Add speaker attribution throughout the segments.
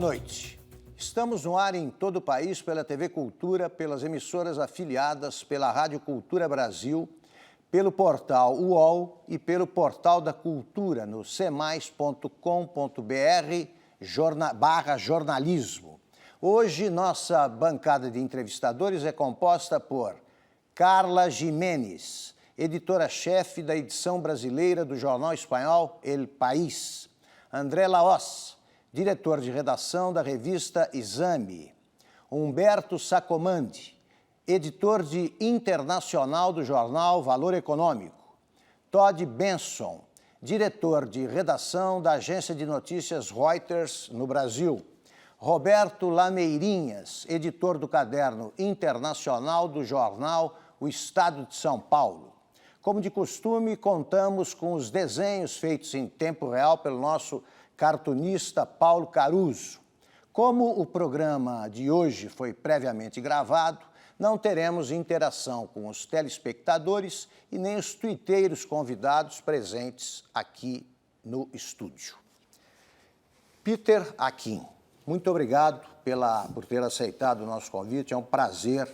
Speaker 1: noite. Estamos no ar em todo o país pela TV Cultura, pelas emissoras afiliadas, pela Rádio Cultura Brasil, pelo portal UOL e pelo portal da Cultura no cmais.com.br/jornalismo. Hoje, nossa bancada de entrevistadores é composta por Carla Giménez, editora-chefe da edição brasileira do jornal espanhol El País; André Laos, diretor de redação da revista Exame; Humberto Sacomandi, editor de internacional do jornal Valor Econômico; Todd Benson, diretor de redação da agência de notícias Reuters no Brasil; Roberto Lameirinhas, editor do caderno internacional do jornal O Estado de São Paulo. Como de costume, contamos com os desenhos feitos em tempo real pelo nosso cartunista Paulo Caruso. Como o programa de hoje foi previamente gravado, não teremos interação com os telespectadores e nem os tuiteiros convidados presentes aqui no estúdio. Peter Akin, muito obrigado por ter aceitado o nosso convite. É um prazer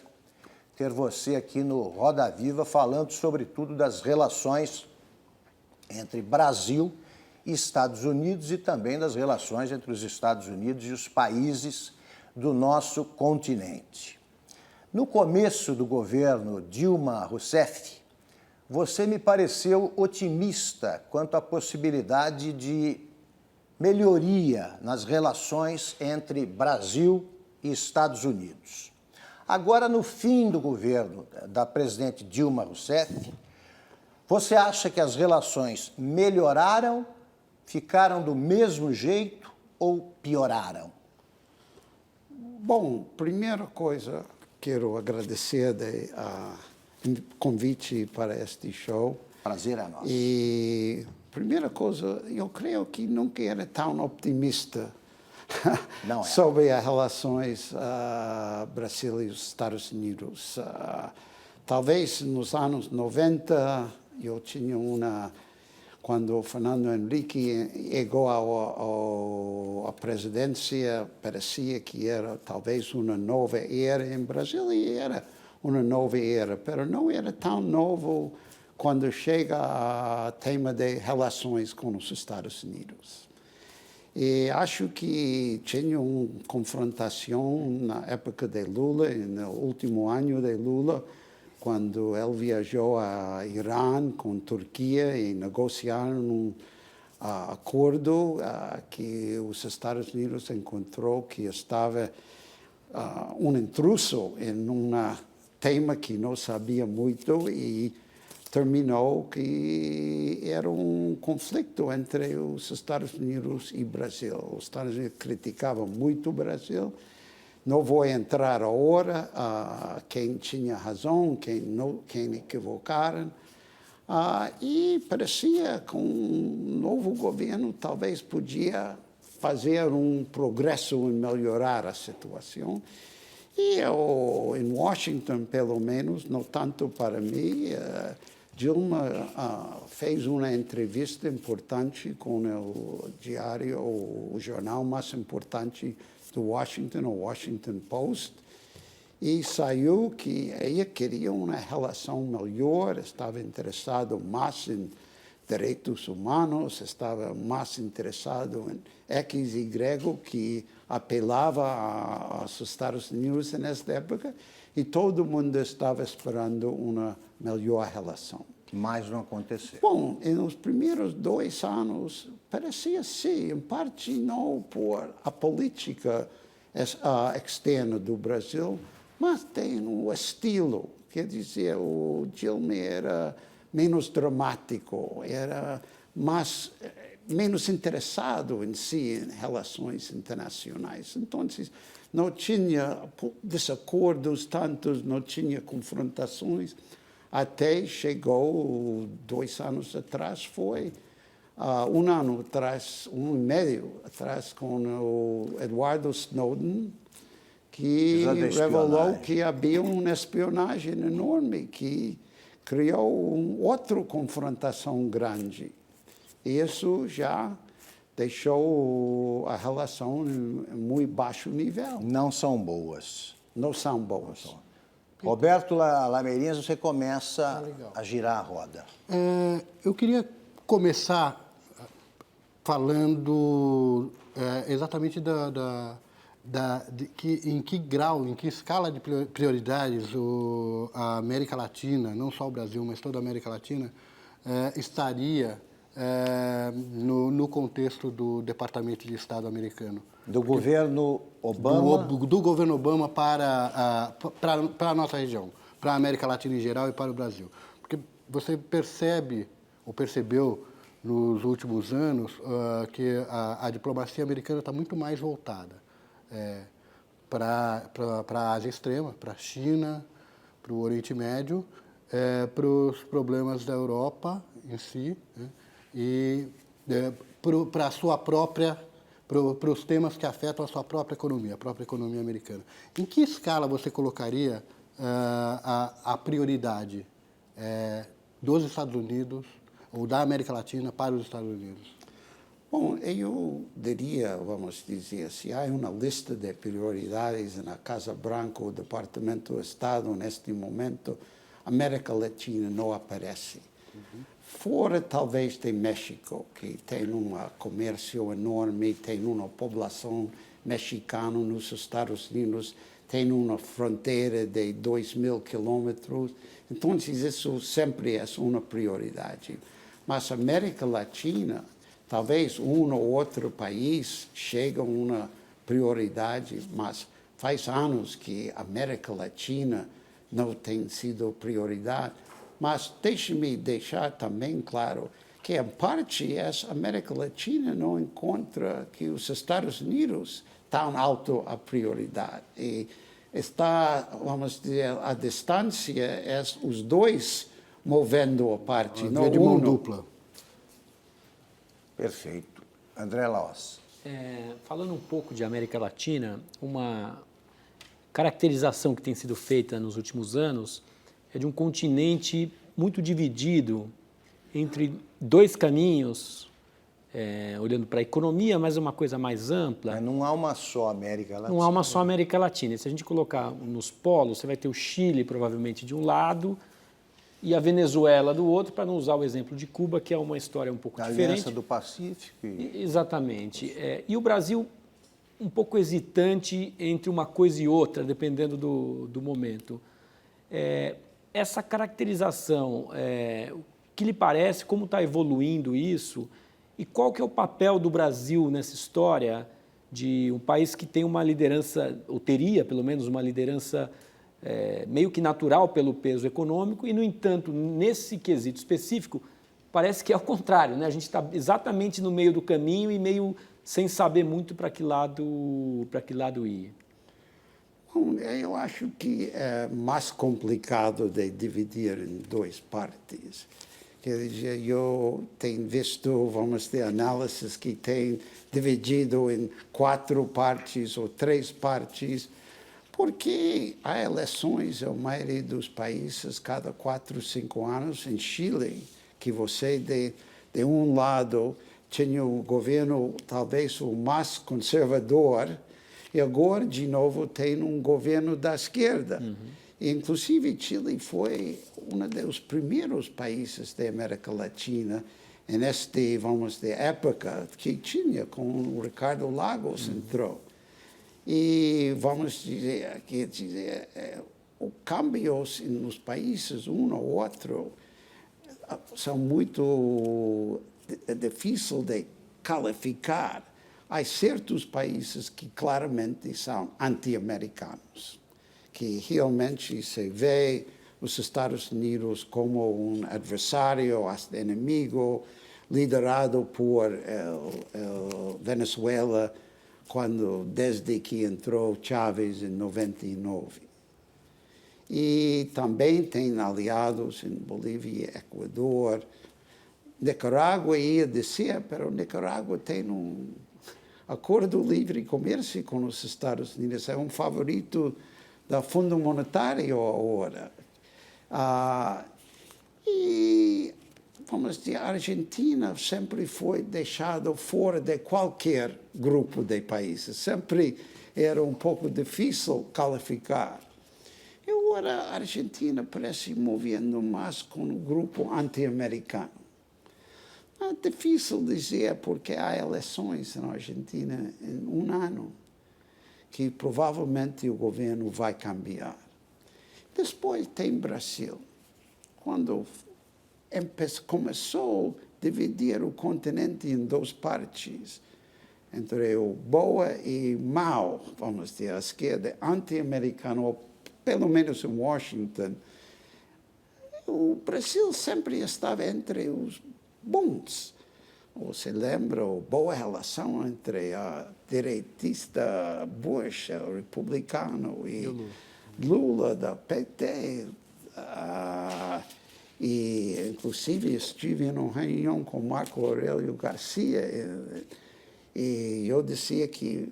Speaker 1: ter você aqui no Roda Viva falando sobretudo das relações entre Brasil e Estados Unidos e também das relações entre os Estados Unidos e os países do nosso continente. No começo do governo Dilma Rousseff, você me pareceu otimista quanto à possibilidade de melhoria nas relações entre Brasil e Estados Unidos. Agora, no fim do governo da presidente Dilma Rousseff, você acha que as relações melhoraram, ficaram do mesmo jeito ou pioraram?
Speaker 2: Bom, primeira coisa, quero agradecer o convite para este show.
Speaker 1: Prazer é nosso.
Speaker 2: E primeira coisa, eu creio que nunca era tão optimista sobre as relações Brasil e os Estados Unidos. Talvez nos anos 90 eu tinha quando o Fernando Henrique chegou à presidência, parecia que era talvez uma nova era em Brasil, e era uma nova era, mas não era tão novo quando chega ao tema de relações com os Estados Unidos. E acho que tinha uma confrontação na época de Lula, no último ano de Lula, quando ele viajou a Irã com a Turquia e negociaram um acordo que os Estados Unidos encontrou que estava um intruso em um tema que não sabia muito, e terminou que era um conflito entre os Estados Unidos e Brasil. Os Estados Unidos criticavam muito o Brasil. Não vou entrar agora quem tinha razão, quem equivocaram. E parecia que um novo governo talvez podia fazer um progresso em melhorar a situação. E eu, em Washington, pelo menos, não tanto para mim, Dilma fez uma entrevista importante com o diário, o jornal mais importante do Washington, o Washington Post, e saiu que ela queria uma relação melhor, estava interessado mais em direitos humanos, estava mais interessado em X e Y, que apelava aos Estados Unidos nessa época, e todo mundo estava esperando uma melhor relação.
Speaker 1: Mas não aconteceu.
Speaker 2: Bom, nos primeiros 2 anos, parecia sim, em parte não por a política externa do Brasil, mas tem um estilo. Quer dizer, o Dilma era menos dramático, era menos interessado em si, em relações internacionais. Então, não tinha desacordos tantos, não tinha confrontações, até chegou 2 anos atrás, foi 1 ano atrás, 1 ano e meio atrás, com o Edward Snowden, que revelou que havia uma espionagem enorme, que criou outra confrontação grande. Isso já deixou a relação em muito baixo nível.
Speaker 1: Não são boas.
Speaker 2: Não são boas.
Speaker 1: Roberto Lameirinhas, você começa a girar a roda.
Speaker 3: Eu queria começar falando exatamente em que grau, em que escala de prioridades a América Latina, não só o Brasil, mas toda a América Latina, estaria no contexto do Departamento de Estado americano.
Speaker 1: Do governo Obama?
Speaker 3: Do governo Obama para a nossa região, para a América Latina em geral e para o Brasil. Porque você percebe, ou percebeu nos últimos anos, que a diplomacia americana está muito mais voltada para a Ásia Extrema, para a China, para o Oriente Médio, para os problemas da Europa em si, né, e para a sua própria, para os temas que afetam a sua própria economia, a própria economia americana. Em que escala você colocaria a prioridade dos Estados Unidos ou da América Latina para os Estados Unidos?
Speaker 2: Bom, eu diria, vamos dizer, se há uma lista de prioridades na Casa Branca ou Departamento do Estado neste momento, a América Latina não aparece. Fora, talvez, de México, que tem um comércio enorme, tem uma população mexicana nos Estados Unidos, tem uma fronteira de 2.000 quilômetros. Então, isso sempre é uma prioridade. Mas a América Latina, talvez um ou outro país chegue a uma prioridade, mas faz anos que a América Latina não tem sido prioridade. Mas deixe-me deixar também claro que, em parte, a América Latina não encontra que os Estados Unidos tão alto a prioridade. E está, vamos dizer, a distância é os dois movendo a parte, não
Speaker 3: de mão
Speaker 2: um.
Speaker 3: dupla.
Speaker 1: Perfeito. André Laos.
Speaker 4: Falando um pouco de América Latina, uma caracterização que tem sido feita nos últimos anos é de um continente muito dividido entre dois caminhos, olhando para a economia, mas é uma coisa mais ampla.
Speaker 1: Mas não há uma só América Latina.
Speaker 4: Não há uma só América Latina. E se a gente colocar nos polos, você vai ter o Chile, provavelmente, de um lado, e a Venezuela do outro, para não usar o exemplo de Cuba, que é uma história um pouco diferente.
Speaker 1: Aliança do Pacífico.
Speaker 4: Exatamente. E o Brasil, um pouco hesitante entre uma coisa e outra, dependendo do momento. Essa caracterização, o que lhe parece, como está evoluindo isso, e qual que é o papel do Brasil nessa história de um país que tem uma liderança, ou teria pelo menos uma liderança meio que natural pelo peso econômico, e, no entanto, nesse quesito específico, parece que é o contrário, né? A gente está exatamente no meio do caminho e meio sem saber muito para que lado ir.
Speaker 2: Bom, eu acho que é mais complicado de dividir em duas partes. Quer dizer, eu tenho visto, vamos dizer, análises que têm dividido em 4 partes ou 3 partes, porque há eleições na maioria dos países cada 4, 5 anos. Em Chile, que você, de um lado, tinha o governo talvez o mais conservador, e agora, de novo, tem um governo da esquerda. Inclusive, Chile foi um dos primeiros países da América Latina nesta, vamos dizer, época que tinha, com o Ricardo Lagos entrou. E, vamos dizer, quer dizer, os câmbios nos países, um ou outro, são muito difíceis de qualificar. Há certos países que claramente são anti-americanos, que realmente se vê os Estados Unidos como um adversário, hasta inimigo, liderado por Venezuela, desde que entrou Chávez em 99. E também tem aliados em Bolívia e Equador. Nicarágua ia dizer, mas Nicarágua tem um acordo de livre comércio com os Estados Unidos, é um favorito do Fundo Monetário agora. E vamos dizer, a Argentina sempre foi deixada fora de qualquer grupo de países. Sempre era um pouco difícil qualificar. E agora a Argentina parece movendo mais com o grupo anti-americano. É difícil dizer porque há eleições na Argentina em um ano, que provavelmente o governo vai cambiar. Depois tem Brasil. Quando começou a dividir o continente em duas partes, entre o boa e mau, vamos dizer, a esquerda anti-americana, ou pelo menos em Washington, o Brasil sempre estava entre os bons. Você lembra a boa relação entre a direitista Bush, o republicano, e Lula, da PT. E, inclusive, estive em uma reunião com Marco Aurélio Garcia e eu dizia que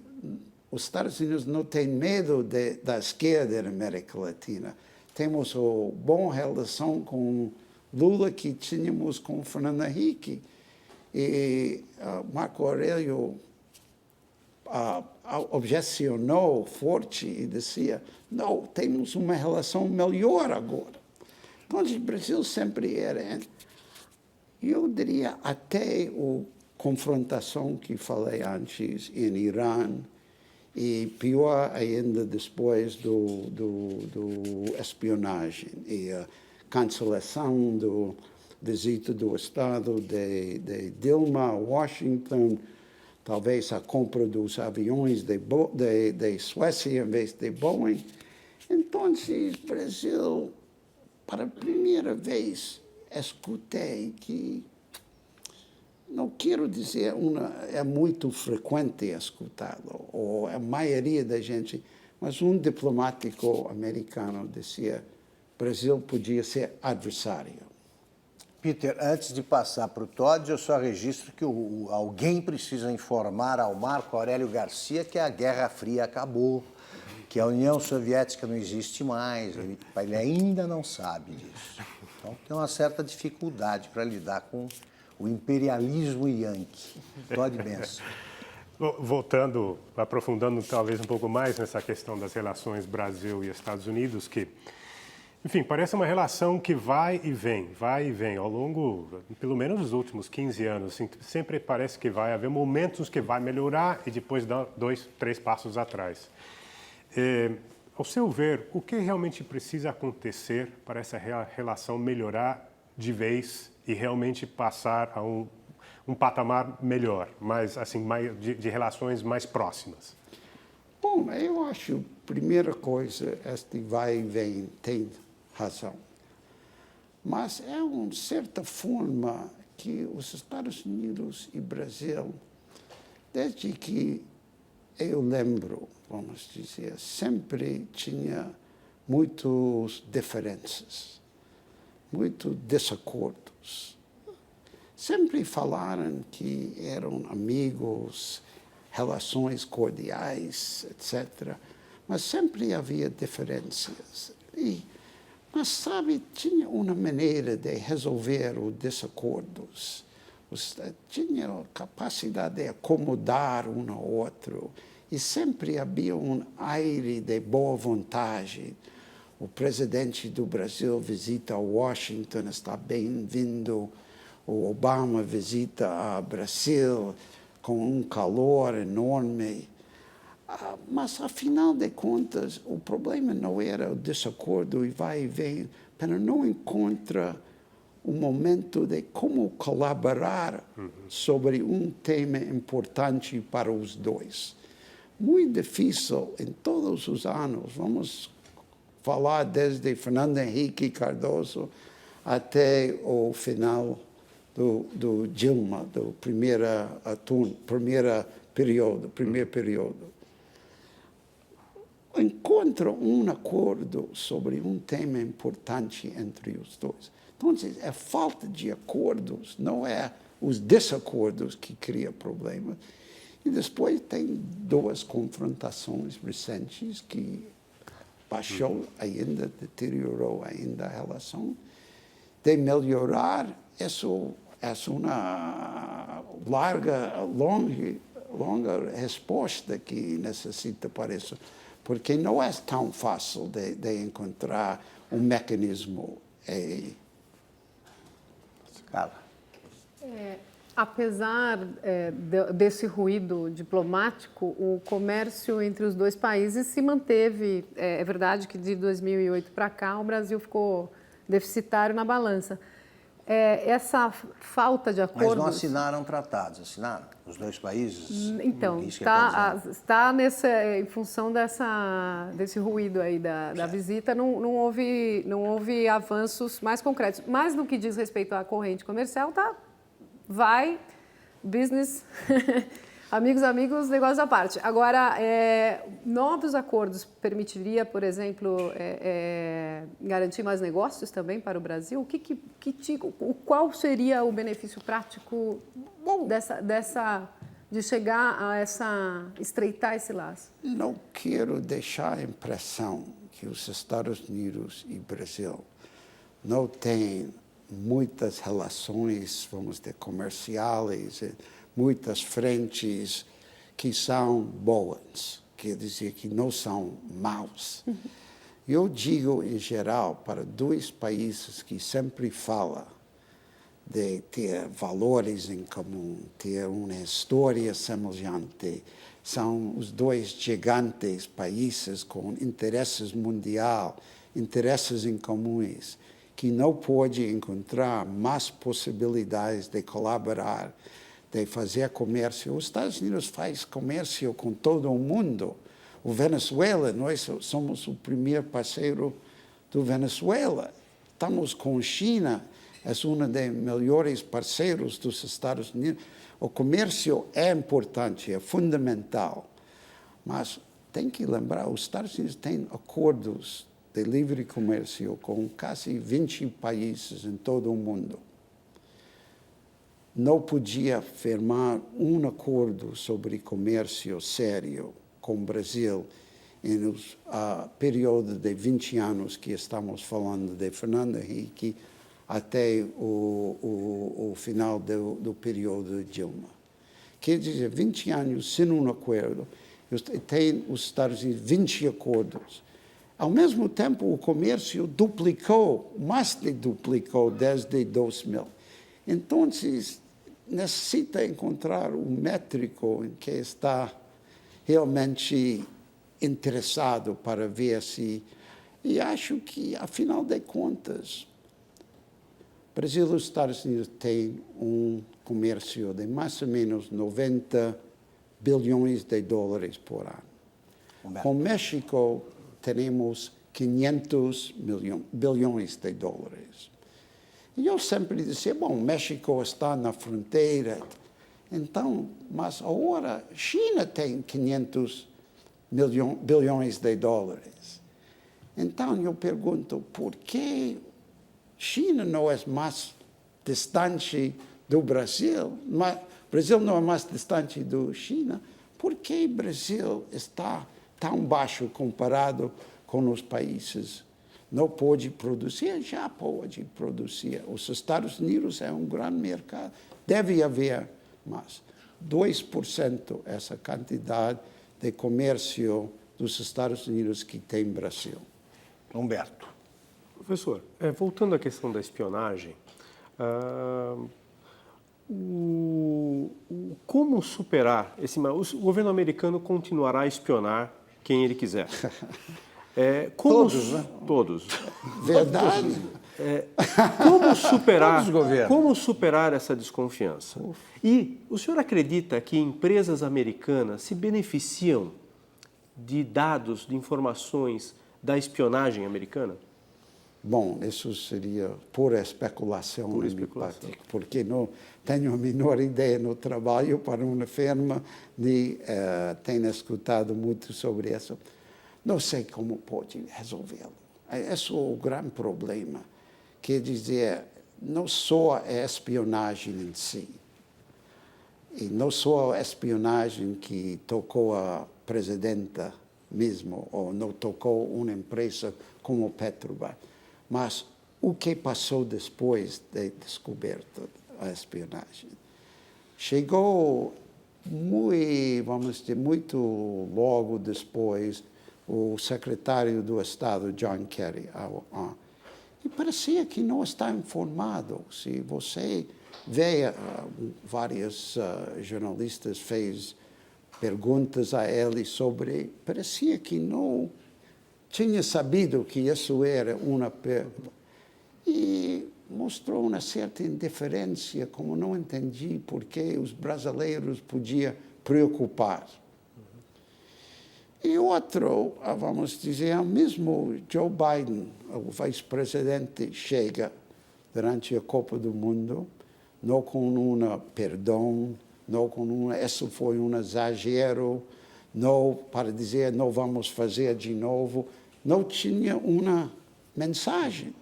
Speaker 2: os Estados Unidos não têm medo da esquerda na América Latina. Temos uma boa relação com Lula que tínhamos com Fernando Henrique. E Marco Aurélio objecionou forte e dizia, não, temos uma relação melhor agora. Então, o Brasil sempre era, eu diria, até a confrontação que falei antes em Irã, e pior ainda depois do espionagem e a cancelação do visita do Estado de Dilma a Washington, talvez a compra dos aviões de Suécia em vez de Boeing. Então, o Brasil, para a primeira vez, escutei que, não quero dizer, é muito frequente escutá-lo, ou a maioria da gente, mas um diplomático americano dizia que o Brasil podia ser adversário.
Speaker 1: Peter, antes de passar para o Todds, eu só registro que alguém precisa informar ao Marco Aurélio Garcia que a Guerra Fria acabou, que a União Soviética não existe mais, ele ainda não sabe disso. Então tem uma certa dificuldade para lidar com o imperialismo yankee. Todd Benson.
Speaker 5: Voltando, aprofundando talvez um pouco mais nessa questão das relações Brasil e Estados Unidos, que, enfim, parece uma relação que vai e vem, ao longo, pelo menos dos últimos 15 anos, assim, sempre parece que vai haver momentos que vai melhorar e depois dar 2, 3 passos atrás. Ao seu ver, o que realmente precisa acontecer para essa relação melhorar de vez e realmente passar a um patamar melhor, mais, assim, de relações mais próximas?
Speaker 2: Bom, eu acho, primeira coisa, este vai e vem tem razão. Mas é uma certa forma que os Estados Unidos e Brasil, desde que eu lembro, vamos dizer, sempre tinha muitas diferenças, muitos desacordos. Sempre falaram que eram amigos, relações cordiais, etc. Mas sempre havia diferenças. Mas, sabe, tinha uma maneira de resolver os desacordos. Tinha a capacidade de acomodar um ao outro. E sempre havia um aire de boa vontade. O presidente do Brasil visita Washington, está bem-vindo. O Obama visita o Brasil com um calor enorme. Mas, afinal de contas, o problema não era o desacordo e vai e vem, mas não encontra um momento de como colaborar sobre um tema importante para os dois. Muito difícil em todos os anos. Vamos falar desde Fernando Henrique Cardoso até o final do Dilma, do primeiro período. Encontra um acordo sobre um tema importante entre os dois. Então, é falta de acordos, não é os desacordos que criam problemas. E depois tem 2 confrontações recentes que baixou ainda, deteriorou ainda a relação. De melhorar, isso é uma longa resposta que necessita para isso, porque não é tão fácil de encontrar um mecanismo aí.
Speaker 1: Carla.
Speaker 6: Apesar desse ruído diplomático, o comércio entre os dois países se manteve. É verdade que de 2008 para cá o Brasil ficou deficitário na balança. Essa falta de acordos...
Speaker 1: Mas não assinaram tratados, assinaram? Os dois países?
Speaker 6: Então, está em função desse ruído aí da visita, não houve avanços mais concretos. Mas no que diz respeito à corrente comercial, vai, business, amigos, negócios à parte. Agora, novos acordos permitiria, por exemplo, garantir mais negócios também para o Brasil? Qual seria o benefício prático de chegar a estreitar esse laço?
Speaker 2: Não quero deixar a impressão que os Estados Unidos e Brasil não têm muitas relações, vamos dizer, comerciais, muitas frentes que são boas, quer dizer, que não são maus. Eu digo, em geral, para dois países que sempre falam de ter valores em comum, ter uma história semelhante, são os dois gigantes países com interesses mundiais, interesses em comuns, que não pode encontrar mais possibilidades de colaborar, de fazer comércio. Os Estados Unidos faz comércio com todo o mundo. O Venezuela, nós somos o primeiro parceiro do Venezuela. Estamos com a China, é um dos melhores parceiros dos Estados Unidos. O comércio é importante, é fundamental. Mas tem que lembrar, os Estados Unidos têm acordos de livre comércio com quase 20 países em todo o mundo. Não podia firmar um acordo sobre comércio sério com o Brasil no período de 20 anos que estamos falando de Fernando Henrique até o final do período de Dilma. Quer dizer, 20 anos sem um acordo, tem os Estados Unidos 20 acordos. Ao mesmo tempo, o comércio mais de duplicou desde 2000. Então, necessita encontrar um métrico que está realmente interessado para ver se... E acho que, afinal de contas, o Brasil e os Estados Unidos têm um comércio de mais ou menos 90 bilhões de dólares por ano. Com o México, temos 500 bilhões de dólares. E eu sempre dizia, bom, o México está na fronteira, então, mas agora a China tem 500 bilhões de dólares. Então eu pergunto, por que China não é mais distante do Brasil? O Brasil não é mais distante da China? Por que o Brasil está tão baixo comparado com os países? Não pode produzir? Já pode produzir. Os Estados Unidos é um grande mercado. Deve haver mais. 2% essa quantidade de comércio dos Estados Unidos que tem Brasil.
Speaker 1: Humberto.
Speaker 5: Professor, voltando à questão da espionagem, como superar o governo americano continuará a espionar quem ele quiser.
Speaker 1: Todos, né?
Speaker 5: Todos.
Speaker 2: Verdade.
Speaker 5: Como superar essa desconfiança? E o senhor acredita que empresas americanas se beneficiam de dados, de informações da espionagem americana?
Speaker 2: Bom, isso seria pura especulação, porque não tenho a menor ideia no trabalho para uma firma, nem tenho escutado muito sobre isso. Não sei como pode resolvê-lo. Esse é o grande problema. Quer dizer, não só a espionagem em si, e não só a espionagem que tocou a presidenta mesmo, ou não tocou uma empresa como a Petrobras, mas o que passou depois da descoberta da espionagem. Chegou vamos dizer, muito logo depois o secretário do Estado, John Kerry, e parecia que não está informado. Se você vê, vários jornalistas fez perguntas a ele sobre, parecia que não tinha sabido que isso era uma e mostrou uma certa indiferença, como não entendi por que os brasileiros podiam preocupar. E outro, vamos dizer, mesmo Joe Biden, o vice-presidente, chega durante a Copa do Mundo, não com perdão, não com isso foi um exagero, não para dizer não vamos fazer de novo, não tinha uma mensagem.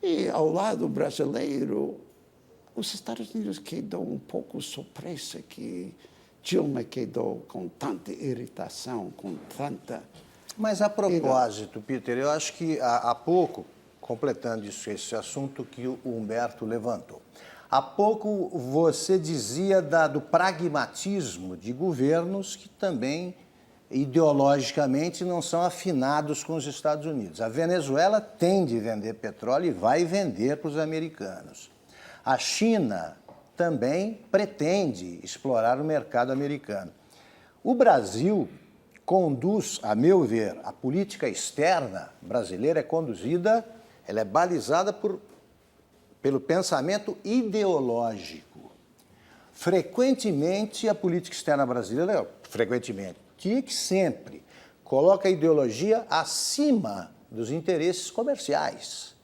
Speaker 2: E ao lado brasileiro, os Estados Unidos quedou um pouco surpresa que Dilma quedou com tanta irritação, com tanta...
Speaker 1: Mas a propósito, Peter, eu acho que há pouco, completando esse assunto que o Humberto levantou, há pouco você dizia do pragmatismo de governos que também ideologicamente não são afinados com os Estados Unidos. A Venezuela tem de vender petróleo e vai vender para os americanos. A China também pretende explorar o mercado americano. O Brasil conduz, a meu ver, a política externa brasileira ela é balizada pelo pensamento ideológico. Frequentemente, a política externa brasileira, que sempre coloca a ideologia acima dos interesses comerciais.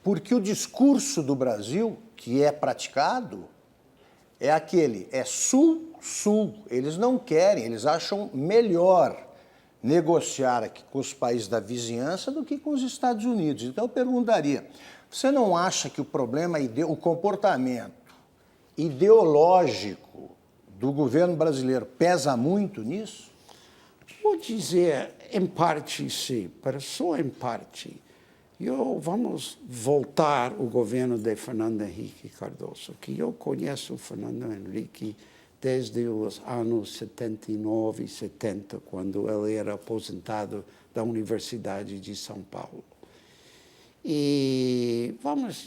Speaker 1: Porque o discurso do Brasil, que é praticado, é aquele, é sul-sul. Eles não querem, eles acham melhor negociar aqui com os países da vizinhança do que com os Estados Unidos. Então eu perguntaria, você não acha que o problema, o comportamento ideológico do governo brasileiro pesa muito nisso?
Speaker 2: Vou dizer, em parte sim, mas só em parte. Vamos voltar ao governo de Fernando Henrique Cardoso, que eu conheço o Fernando Henrique desde os anos 79 e 70, quando ele era aposentado da Universidade de São Paulo. E, vamos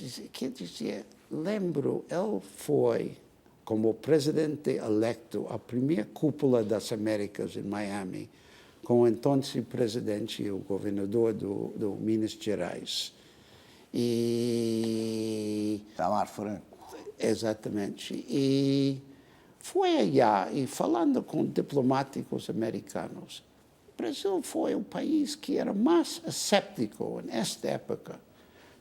Speaker 2: dizer, lembro, ele foi, como presidente eleito, a primeira cúpula das Américas em Miami, com o então presidente e o governador do Minas Gerais.
Speaker 1: Itamar Franco.
Speaker 2: Exatamente. E foi allá, e falando com diplomáticos americanos, o Brasil foi o país que era mais escéptico nesta época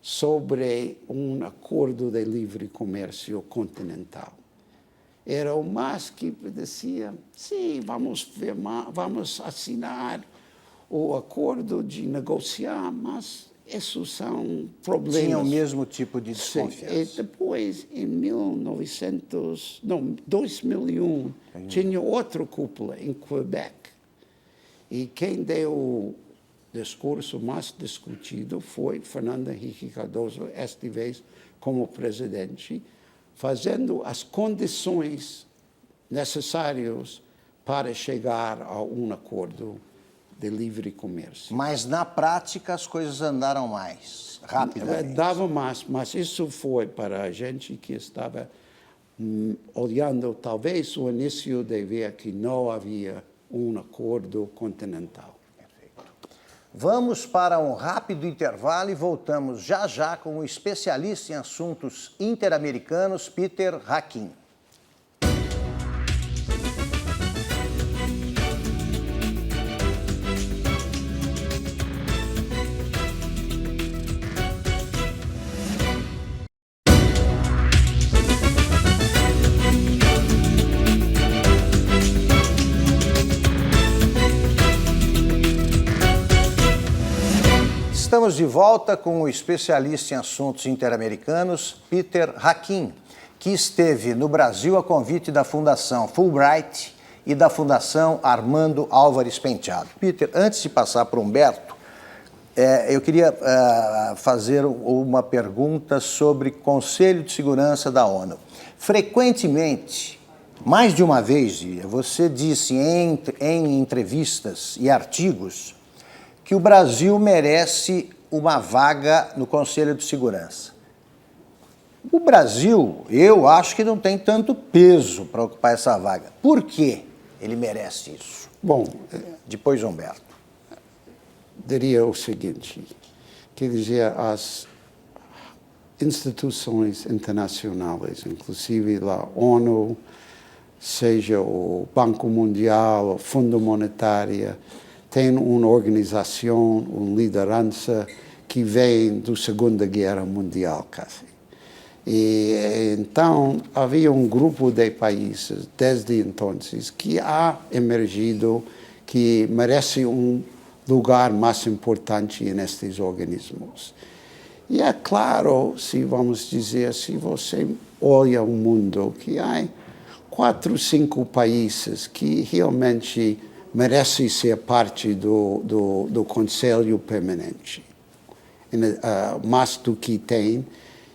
Speaker 2: sobre um acordo de livre comércio continental. Era o mais que dizia, sim, vamos assinar o acordo de negociar, mas esses são problemas.
Speaker 1: Tinha o mesmo tipo de desconfiança.
Speaker 2: Sim. E depois, em 2001, tinha outra cúpula em Quebec. E quem deu o discurso mais discutido foi Fernando Henrique Cardoso, esta vez como presidente, fazendo as condições necessárias para chegar a um acordo de livre comércio.
Speaker 1: Mas, na prática, as coisas andaram mais rapidamente.
Speaker 2: Dava mais, mas isso foi para a gente que estava olhando, talvez, o início de ver que não havia um acordo continental.
Speaker 1: Perfeito. Vamos para um rápido intervalo e voltamos já já com o especialista em assuntos interamericanos, Peter Hakim. Estamos de volta com o especialista em assuntos interamericanos, Peter Hakim, que esteve no Brasil a convite da Fundação Fulbright e da Fundação Armando Álvares Penteado. Peter, antes de passar para o Humberto, Eu queria fazer uma pergunta sobre Conselho de Segurança da ONU. Frequentemente, mais de uma vez, você disse em entrevistas e artigos que o Brasil merece uma vaga no Conselho de Segurança. O Brasil, eu acho que não tem tanto peso para ocupar essa vaga. Por que ele merece isso?
Speaker 2: Bom,
Speaker 1: Depois, Humberto.
Speaker 2: diria o seguinte, quer dizer, as instituições internacionais, inclusive a ONU, seja o Banco Mundial, o Fundo Monetário, tem uma organização, uma liderança que vem da Segunda Guerra Mundial, quase. E então havia um grupo de países desde então que ha emergido, que merece um lugar mais importante nestes organismos. E é claro, se vamos dizer, se você olha o mundo, que há 4, 5 países que realmente merecem ser parte do Conselho Permanente, mais do que tem.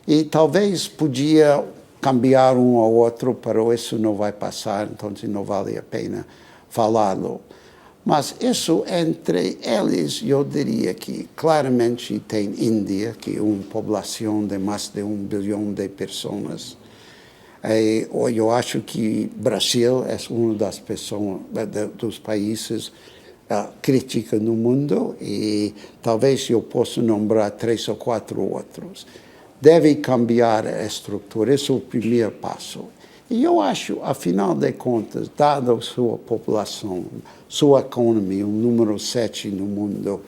Speaker 2: E talvez podia cambiar um ou outro, para isso não vai passar, então não vale a pena falá-lo. Mas isso, entre eles, eu diria que claramente tem Índia, que é uma população de mais de 1 bilhão de pessoas. Eu acho que Brasil é um dos países críticos no mundo, e talvez eu possa nombrar 3 ou 4 outros. Deve cambiar a estrutura, esse é o primeiro passo. E eu acho, afinal de contas, dada a sua população, sua economia, o número 7 no mundo,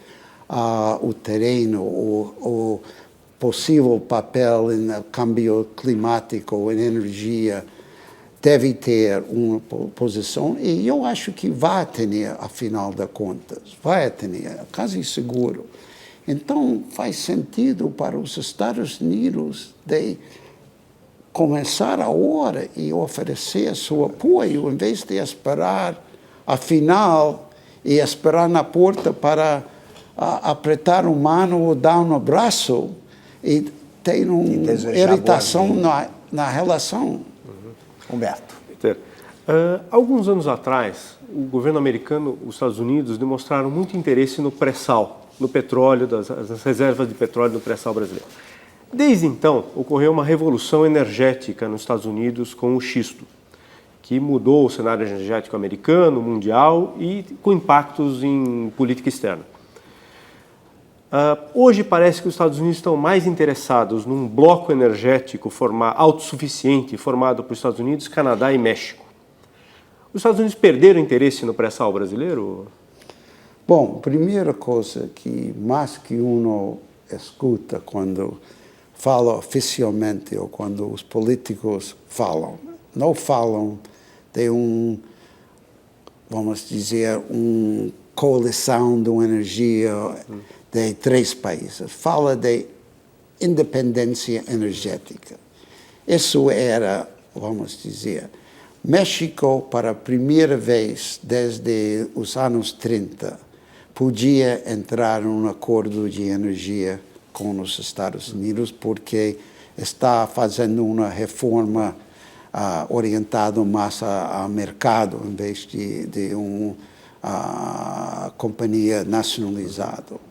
Speaker 2: o terreno, o possível papel no câmbio climático, em energia, deve ter uma posição, e eu acho que vai ter, afinal de contas, vai ter, quase seguro. Então, faz sentido para os Estados Unidos de começar agora e oferecer seu apoio, em vez de esperar a final e esperar na porta para apertar uma mão ou dar um abraço e ter uma irritação na relação.
Speaker 1: Humberto.
Speaker 5: Peter, alguns anos atrás, o governo americano, os Estados Unidos, demonstraram muito interesse no pré-sal, no petróleo, das reservas de petróleo no pré-sal brasileiro. Desde então, ocorreu uma revolução energética nos Estados Unidos com o xisto, que mudou o cenário energético americano, mundial e com impactos em política externa. Hoje parece que os Estados Unidos estão mais interessados num bloco energético autossuficiente formado por Estados Unidos, Canadá e México. Os Estados Unidos perderam interesse no pré-sal brasileiro?
Speaker 2: Bom, primeira coisa que mais que uno escuta quando fala oficialmente ou quando os políticos falam, não falam de vamos dizer, uma coalição de energia de 3 países. Fala de independência energética. Isso era, vamos dizer, México, para a primeira vez desde os anos 30, podia entrar em um acordo de energia com os Estados Unidos, porque está fazendo uma reforma orientada mais ao mercado, em vez de uma companhia nacionalizada.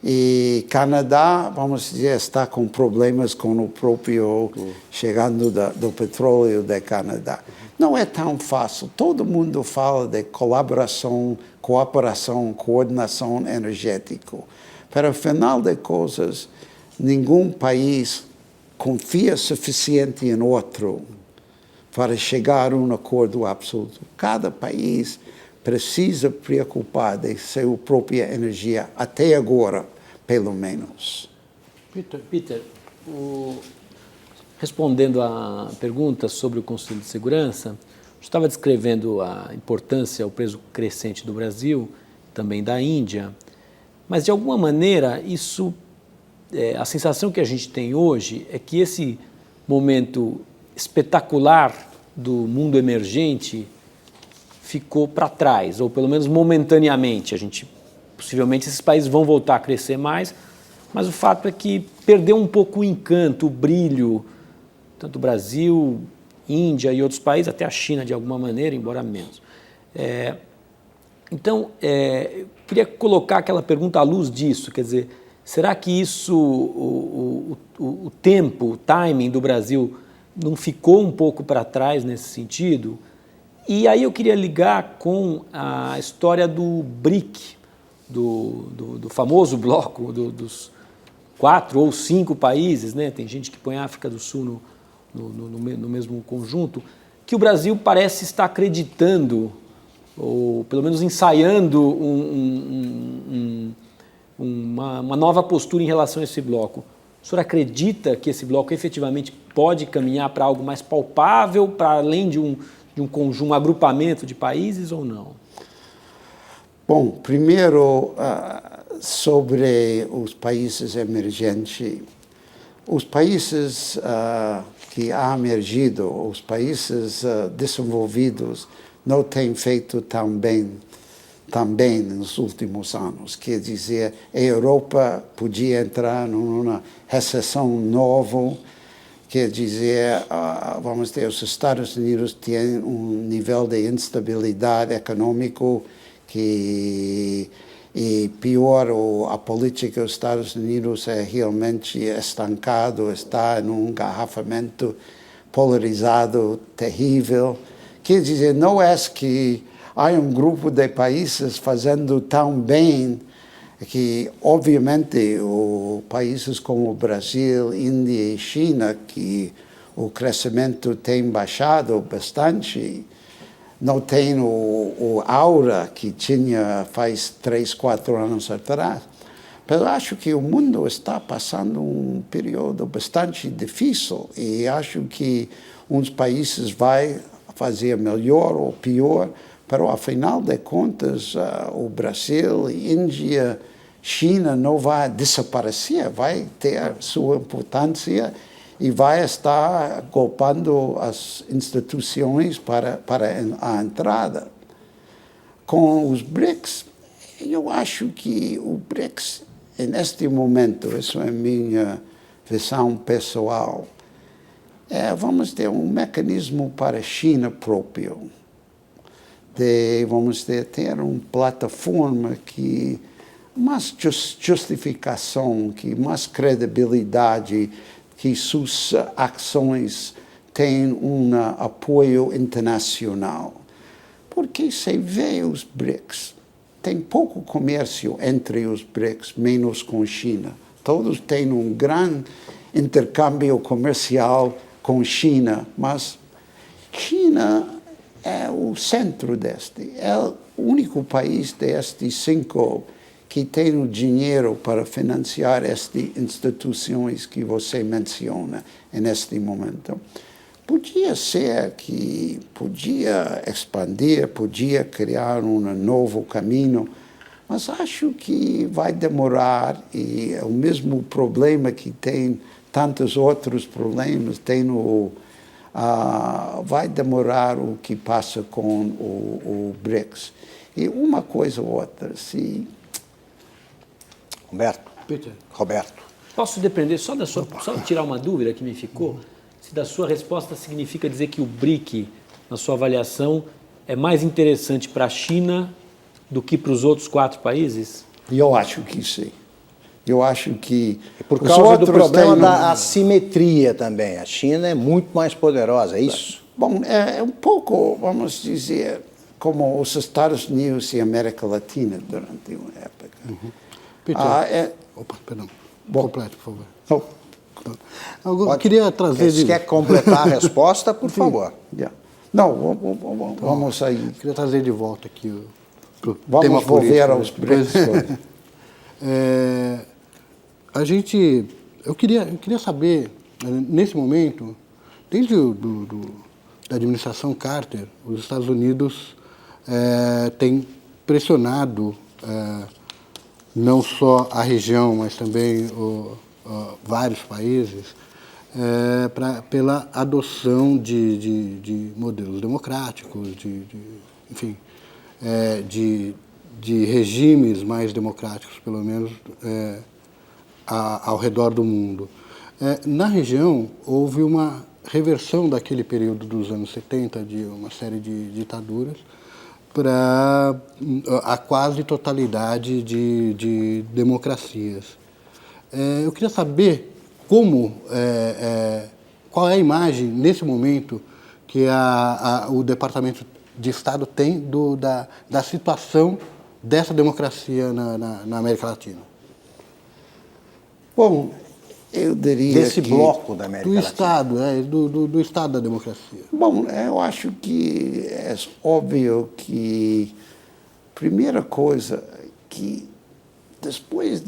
Speaker 2: E Canadá, vamos dizer, está com problemas com o próprio chegando do petróleo de Canadá. Não é tão fácil. Todo mundo fala de colaboração, cooperação, coordenação energética. Para o final de coisas, nenhum país confia suficiente em outro para chegar a um acordo absoluto. Cada país precisa preocupar de sua própria energia, até agora, pelo menos.
Speaker 4: Peter, respondendo à pergunta sobre o Conselho de Segurança, estava descrevendo a importância, o peso crescente do Brasil, também da Índia, mas de alguma maneira isso, a sensação que a gente tem hoje é que esse momento espetacular do mundo emergente ficou para trás, ou pelo menos momentaneamente. A gente possivelmente esses países vão voltar a crescer mais, mas o fato é que perdeu um pouco o encanto, o brilho, tanto o Brasil, Índia e outros países, até a China de alguma maneira, embora menos. Então, eu queria colocar aquela pergunta à luz disso, quer dizer, será que isso, o tempo, o timing do Brasil não ficou um pouco para trás nesse sentido? E aí eu queria ligar com a história do BRIC, do famoso bloco dos 4 ou 5 países, né? Tem gente que põe a África do Sul no mesmo conjunto, que o Brasil parece estar acreditando, ou pelo menos ensaiando uma nova postura em relação a esse bloco. O senhor acredita que esse bloco efetivamente pode caminhar para algo mais palpável, para além de um agrupamento de países ou não?
Speaker 2: Bom, primeiro, sobre os países emergentes. Os países que há emergido, os países desenvolvidos, não têm feito tão bem nos últimos anos. Quer dizer, a Europa podia entrar numa recessão nova. Quer dizer, vamos ter, os Estados Unidos têm um nível de instabilidade econômico e pior, a política dos Estados Unidos é realmente estancado, está num engarrafamento polarizado terrível. Quer dizer, não é que há um grupo de países fazendo tão bem que, obviamente, países como o Brasil, Índia e China, que o crescimento tem baixado bastante, não tem o aura que tinha faz 3, 4 anos atrás. Mas acho que o mundo está passando um período bastante difícil e acho que uns países vão fazer melhor ou pior, mas, afinal de contas, o Brasil, Índia, China não vai desaparecer, vai ter sua importância e vai estar golpeando as instituições para a entrada. Com os BRICS, eu acho que o BRICS, neste momento, isso é minha visão pessoal, vamos ter um mecanismo para a China próprio. Vamos ter uma plataforma que mais justificação, que mais credibilidade, que suas ações têm um apoio internacional. Porque se vê os BRICS, tem pouco comércio entre os BRICS, menos com a China. Todos têm um grande intercâmbio comercial com a China, mas China é o centro deste. É o único país destes 5 que tem o dinheiro para financiar estas instituições que você menciona neste momento. Podia ser que podia expandir, podia criar um novo caminho, mas acho que vai demorar e é o mesmo problema que tem tantos outros problemas, vai demorar o que passa com o BRICS. E uma coisa ou outra, se...
Speaker 1: Roberto.
Speaker 4: Posso depender só tirar uma dúvida que me ficou? Se da sua resposta significa dizer que o BRIC, na sua avaliação, é mais interessante para a China do que para os outros 4 países?
Speaker 2: Eu acho que sim. Eu acho que...
Speaker 1: Por causa do problema da assimetria também. A China é muito mais poderosa, é isso?
Speaker 2: Bom, é um pouco, vamos dizer, como os Estados Unidos e a América Latina durante uma época.
Speaker 3: Peter, opa, perdão. Complete, por favor.
Speaker 2: Eu
Speaker 3: queria trazer...
Speaker 1: Se quer completar a resposta, por favor.
Speaker 2: Não, vamos aí.
Speaker 3: Queria trazer de volta aqui o tema político.
Speaker 2: Vamos volver aos BRICS.
Speaker 3: Eu queria saber, nesse momento, desde da administração Carter, os Estados Unidos têm pressionado não só a região, mas também vários países, pela adoção de modelos democráticos, enfim, de de regimes mais democráticos, pelo menos, ao redor do mundo. Na região, houve uma reversão daquele período dos anos 70, de uma série de ditaduras, para a quase totalidade de democracias. Eu queria saber qual é a imagem, nesse momento, que o Departamento de Estado tem da situação dessa democracia na América Latina.
Speaker 2: Bom, eu diria
Speaker 1: Desse bloco da América Latina.
Speaker 3: Estado, do Estado da democracia.
Speaker 2: Bom, eu acho que é óbvio que, primeira coisa, que depois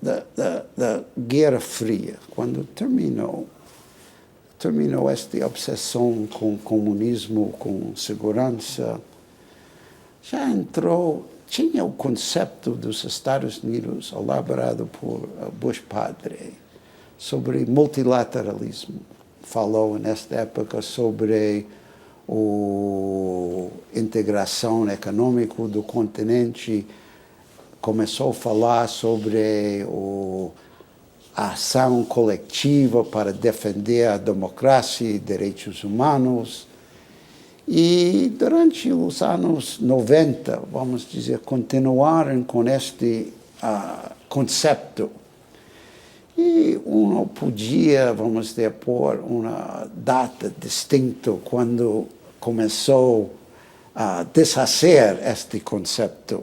Speaker 2: da Guerra Fria, quando terminou esta obsessão com o comunismo, com segurança, já tinha o conceito dos Estados Unidos elaborado por Bush padre sobre multilateralismo. Falou nesta época sobre a integração econômica do continente, começou a falar sobre a ação coletiva para defender a democracia e direitos humanos. E durante os anos 90, vamos dizer, continuaram com este conceito. E uno podia, vamos dizer, pôr uma data distinta quando começou a desfazer este conceito.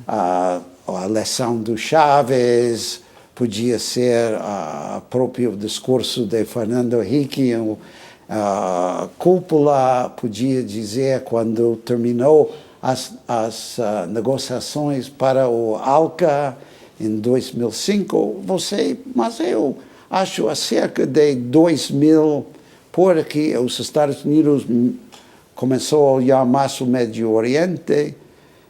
Speaker 2: A eleição do Chávez podia ser o próprio discurso de Fernando Henrique, a cúpula podia dizer quando terminou as negociações para o ALCA em 2005, mas eu acho cerca de 2000, porque os Estados Unidos começou a olhar mais o Médio Oriente,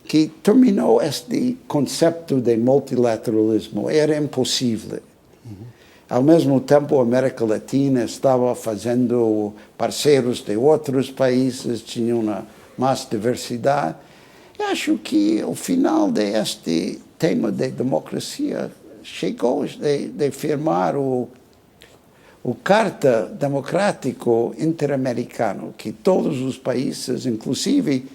Speaker 2: que terminou este conceito de multilateralismo. Era impossível. Ao mesmo tempo, a América Latina estava fazendo parceiros de outros países, tinha mais diversidade. Eu acho que o final deste tema de democracia chegou de firmar o Carta Democrático Interamericano, que todos os países, inclusive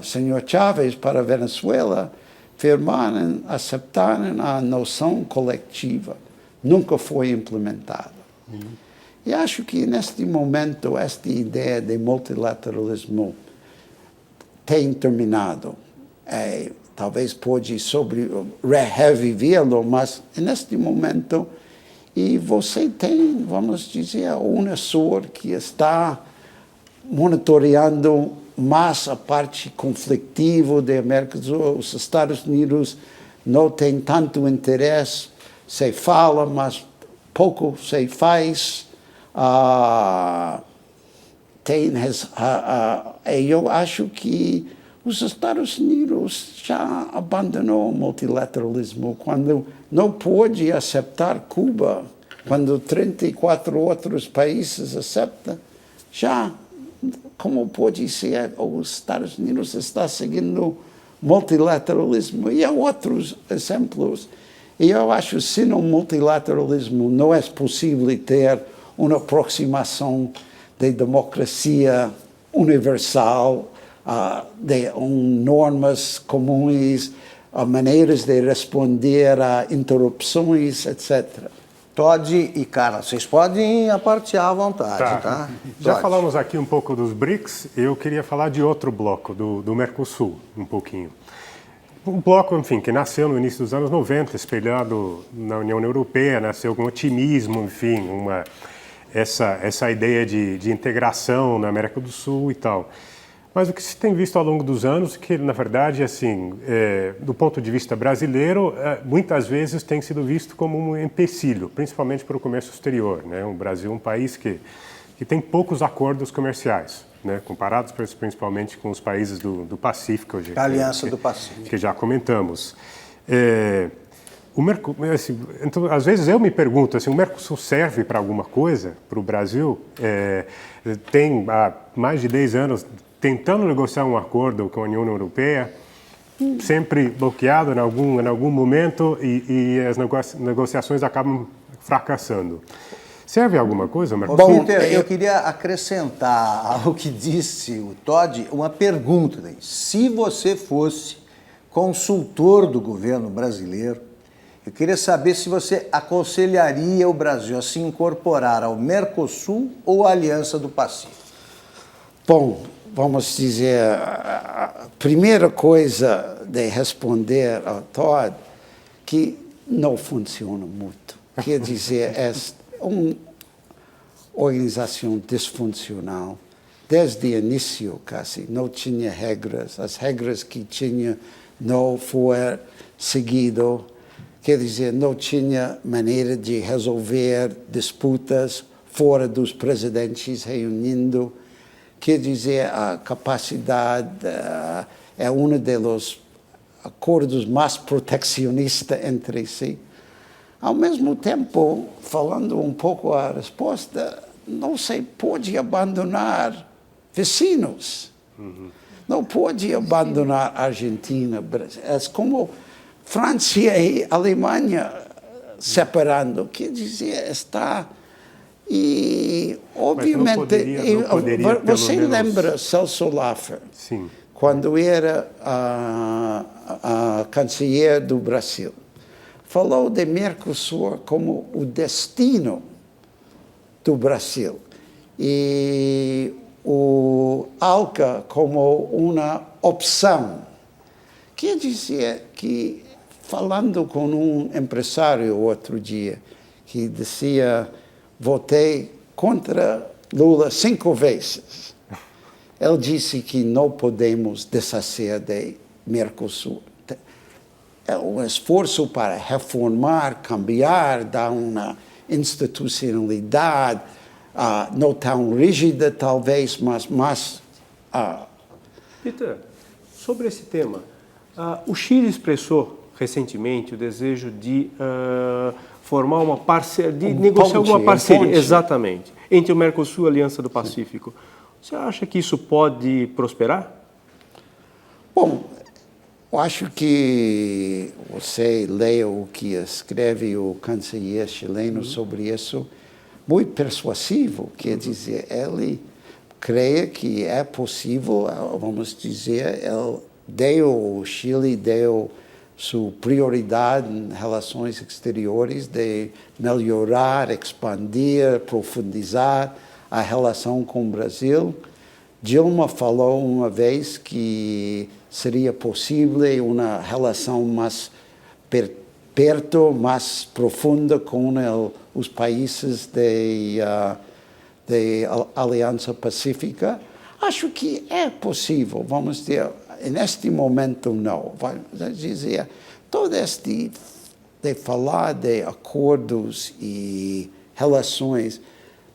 Speaker 2: senhor Chávez para a Venezuela, firmaram, aceitaram a noção coletiva. Nunca foi implementada. E acho que, neste momento, esta ideia de multilateralismo tem terminado. Talvez pode revivê-lo, mas, neste momento, e você tem, vamos dizer, a Unasul que está monitoreando mais a parte conflitiva da América do Sul. Os Estados Unidos não têm tanto interesse, se fala, mas pouco se faz. Eu acho que os Estados Unidos já abandonou o multilateralismo quando não pôde aceitar Cuba, quando 34 outros países aceitam, já como pode ser, os Estados Unidos está seguindo multilateralismo. E há outros exemplos. E eu acho que, sem o multilateralismo, não é possível ter uma aproximação de democracia universal, de normas comuns, maneiras de responder a interrupções, etc.
Speaker 1: Todd e Carla, vocês podem apartear à vontade, tá?
Speaker 5: Já falamos aqui um pouco dos BRICS, eu queria falar de outro bloco, do Mercosul, um pouquinho. Um bloco, enfim, que nasceu no início dos anos 90, espelhado na União Europeia, nasceu com otimismo, enfim, essa ideia de integração na América do Sul e tal. Mas o que se tem visto ao longo dos anos é que, na verdade, assim, do ponto de vista brasileiro, muitas vezes tem sido visto como um empecilho, principalmente para o comércio exterior, né? O Brasil é um país que tem poucos acordos comerciais, né? Comparados principalmente com os países do Pacífico.
Speaker 1: A Aliança do Pacífico.
Speaker 5: Que já comentamos. Então, às vezes eu me pergunto, assim, o Mercosul serve para alguma coisa para o Brasil? Tem há mais de 10 anos tentando negociar um acordo com a União Europeia, sempre bloqueado em algum momento e as negociações acabam fracassando. Serve alguma coisa, Mercosul?
Speaker 1: Bom, Peter, eu queria acrescentar ao que disse o Toddy uma pergunta. Se você fosse consultor do governo brasileiro, eu queria saber se você aconselharia o Brasil a se incorporar ao Mercosul ou à Aliança do Pacífico.
Speaker 2: Bom, vamos dizer, a primeira coisa de responder ao Todd que não funciona muito. Quer dizer, é uma organização disfuncional. Desde o início, quase, não tinha regras. As regras que tinha não foram seguidas. Quer dizer, não tinha maneira de resolver disputas fora dos presidentes reunindo. Quer dizer, a capacidade é um dos acordos mais protecionistas entre si. Ao mesmo tempo, falando um pouco a resposta, não se pode abandonar vizinhos. Não pode abandonar a Argentina, Brasil. É como França e Alemanha separando. Quer dizer, está... E, obviamente,
Speaker 5: não poderia,
Speaker 2: você lembra Celso Laffer,
Speaker 5: Sim.
Speaker 2: quando era a chanceler do Brasil, falou de Mercosul como o destino do Brasil e o ALCA como uma opção. Quer dizer que, falando com um empresário outro dia, que dizia: votei contra Lula 5 vezes. Ele disse que não podemos desfazer de Mercosul. É um esforço para reformar, cambiar, dar uma institucionalidade não tão rígida, talvez, mas mais...
Speaker 7: Peter, sobre esse tema, o Chile expressou recentemente o desejo de formar uma parceria, de negociar alguma parceria, exatamente, entre o Mercosul e a Aliança do Pacífico. Você acha que isso pode prosperar?
Speaker 2: Bom, eu acho que você lê o que escreve o chanceler chileno sobre isso, muito persuasivo, quer dizer, ele crê que é possível, vamos dizer, o Chile deu sua prioridade em relações exteriores de melhorar, expandir, profundizar a relação com o Brasil. Dilma falou uma vez que seria possível uma relação mais perto, mais profunda com os países da Aliança Pacífica. Acho que é possível, vamos dizer. Neste momento, não. Vai dizer, todo este de falar de acordos e relações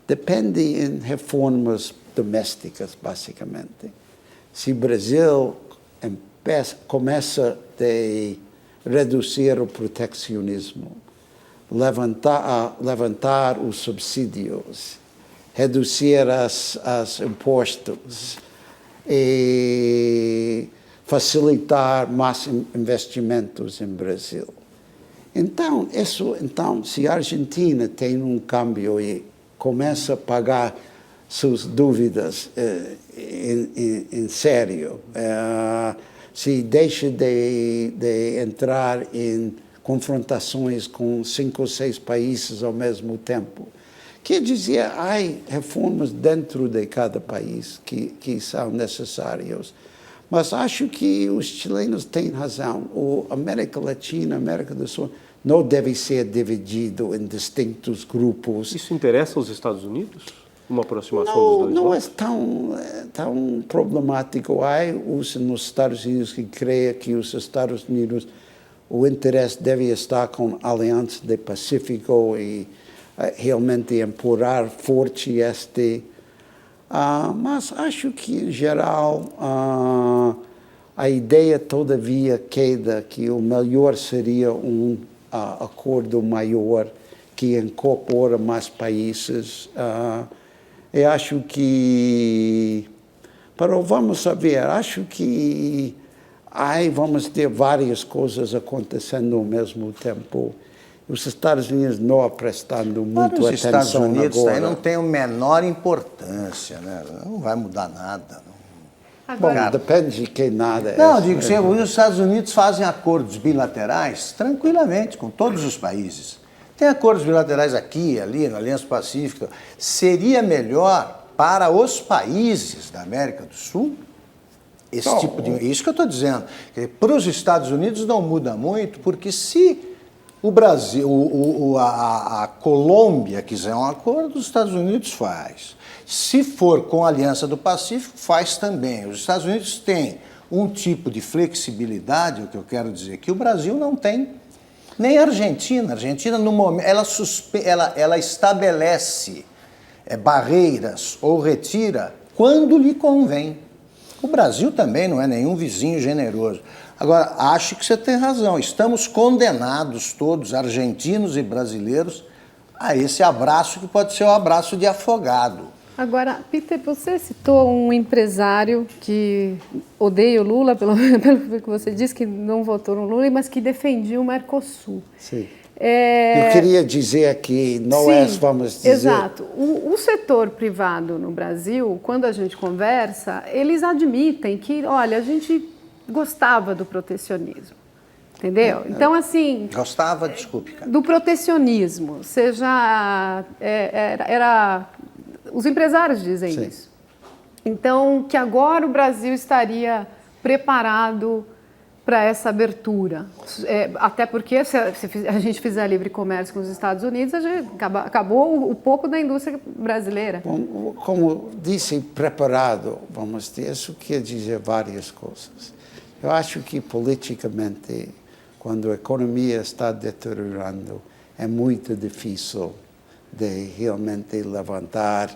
Speaker 2: depende em reformas domésticas, basicamente. Se o Brasil começa a reduzir o proteccionismo, levantar os subsídios, reduzir os impostos e facilitar mais investimentos em Brasil. Então, se a Argentina tem um câmbio e começa a pagar suas dúvidas em sério, se deixa de entrar em confrontações com 5 ou 6 países ao mesmo tempo, quer dizer, há reformas dentro de cada país que são necessárias. Mas acho que os chilenos têm razão. A América Latina, a América do Sul, não deve ser dividido em distintos grupos.
Speaker 7: Isso interessa aos Estados Unidos? Uma aproximação
Speaker 2: Não,
Speaker 7: dos dois
Speaker 2: não
Speaker 7: blocos?
Speaker 2: é tão problemático. Há nos Estados Unidos que creem que os Estados Unidos, o interesse deve estar com a Aliança do Pacífico e realmente empurrar forte este... mas acho que, em geral, a ideia todavia queda que o melhor seria um acordo maior que incorpora mais países. Eu acho que... Vamos saber, acho que aí vamos ter várias coisas acontecendo ao mesmo tempo. Os Estados Unidos não prestando muito
Speaker 1: Para os
Speaker 2: atenção
Speaker 1: Estados Unidos
Speaker 2: agora.
Speaker 1: aí não tem a menor importância, né? Não vai mudar nada.
Speaker 2: Bom, depende de que nada
Speaker 1: Não,
Speaker 2: é.
Speaker 1: digo, os Estados Unidos fazem acordos bilaterais tranquilamente com todos os países. Tem acordos bilaterais aqui, ali, na Aliança Pacífica. Seria melhor para os países da América do Sul esse tipo de... Isso que eu estou dizendo. Para os Estados Unidos não muda muito, porque se o Brasil, a Colômbia quiser um acordo, os Estados Unidos faz. Se for com a Aliança do Pacífico, faz também. Os Estados Unidos têm um tipo de flexibilidade, o que eu quero dizer, que o Brasil não tem, nem a Argentina. A Argentina, no momento, ela estabelece barreiras ou retira quando lhe convém. O Brasil também não é nenhum vizinho generoso. Agora, acho que você tem razão. Estamos condenados todos, argentinos e brasileiros, a esse abraço que pode ser um abraço de afogado.
Speaker 6: Agora, Peter, você citou um empresário que odeia o Lula, pelo que você disse, que não votou no Lula, mas que defendia o Mercosul.
Speaker 2: Sim. Eu queria dizer que não é, vamos dizer...
Speaker 6: Exato. O setor privado no Brasil, quando a gente conversa, eles admitem que, olha, a gente gostava do protecionismo, entendeu? Então, assim...
Speaker 1: Gostava, desculpe, cara.
Speaker 6: Do protecionismo, seja... os empresários dizem
Speaker 2: Sim.
Speaker 6: isso. Então, que agora o Brasil estaria preparado para essa abertura. Até porque se a gente fizer livre comércio com os Estados Unidos, acabou o pouco da indústria brasileira.
Speaker 2: Bom, como disse, preparado, vamos ter, isso quer dizer várias coisas. Eu acho que politicamente, quando a economia está deteriorando, é muito difícil de realmente levantar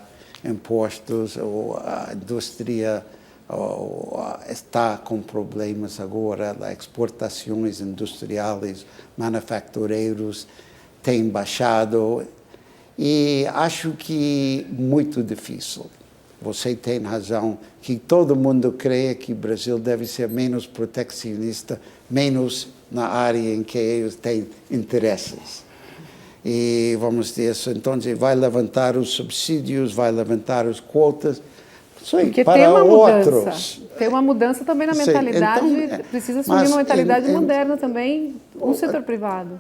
Speaker 2: impostos, ou a indústria está com problemas agora, as exportações industriais, manufatureiros têm baixado, e acho que muito difícil. Você tem razão que todo mundo crê que o Brasil deve ser menos proteccionista, menos na área em que eles têm interesses. E vamos ter isso, então vai levantar os subsídios, vai levantar as quotas,
Speaker 6: porque
Speaker 2: para
Speaker 6: tem uma
Speaker 2: outros.
Speaker 6: mudança. Tem uma mudança também na mentalidade,
Speaker 2: então,
Speaker 6: precisa assumir uma mentalidade moderna também, um setor privado.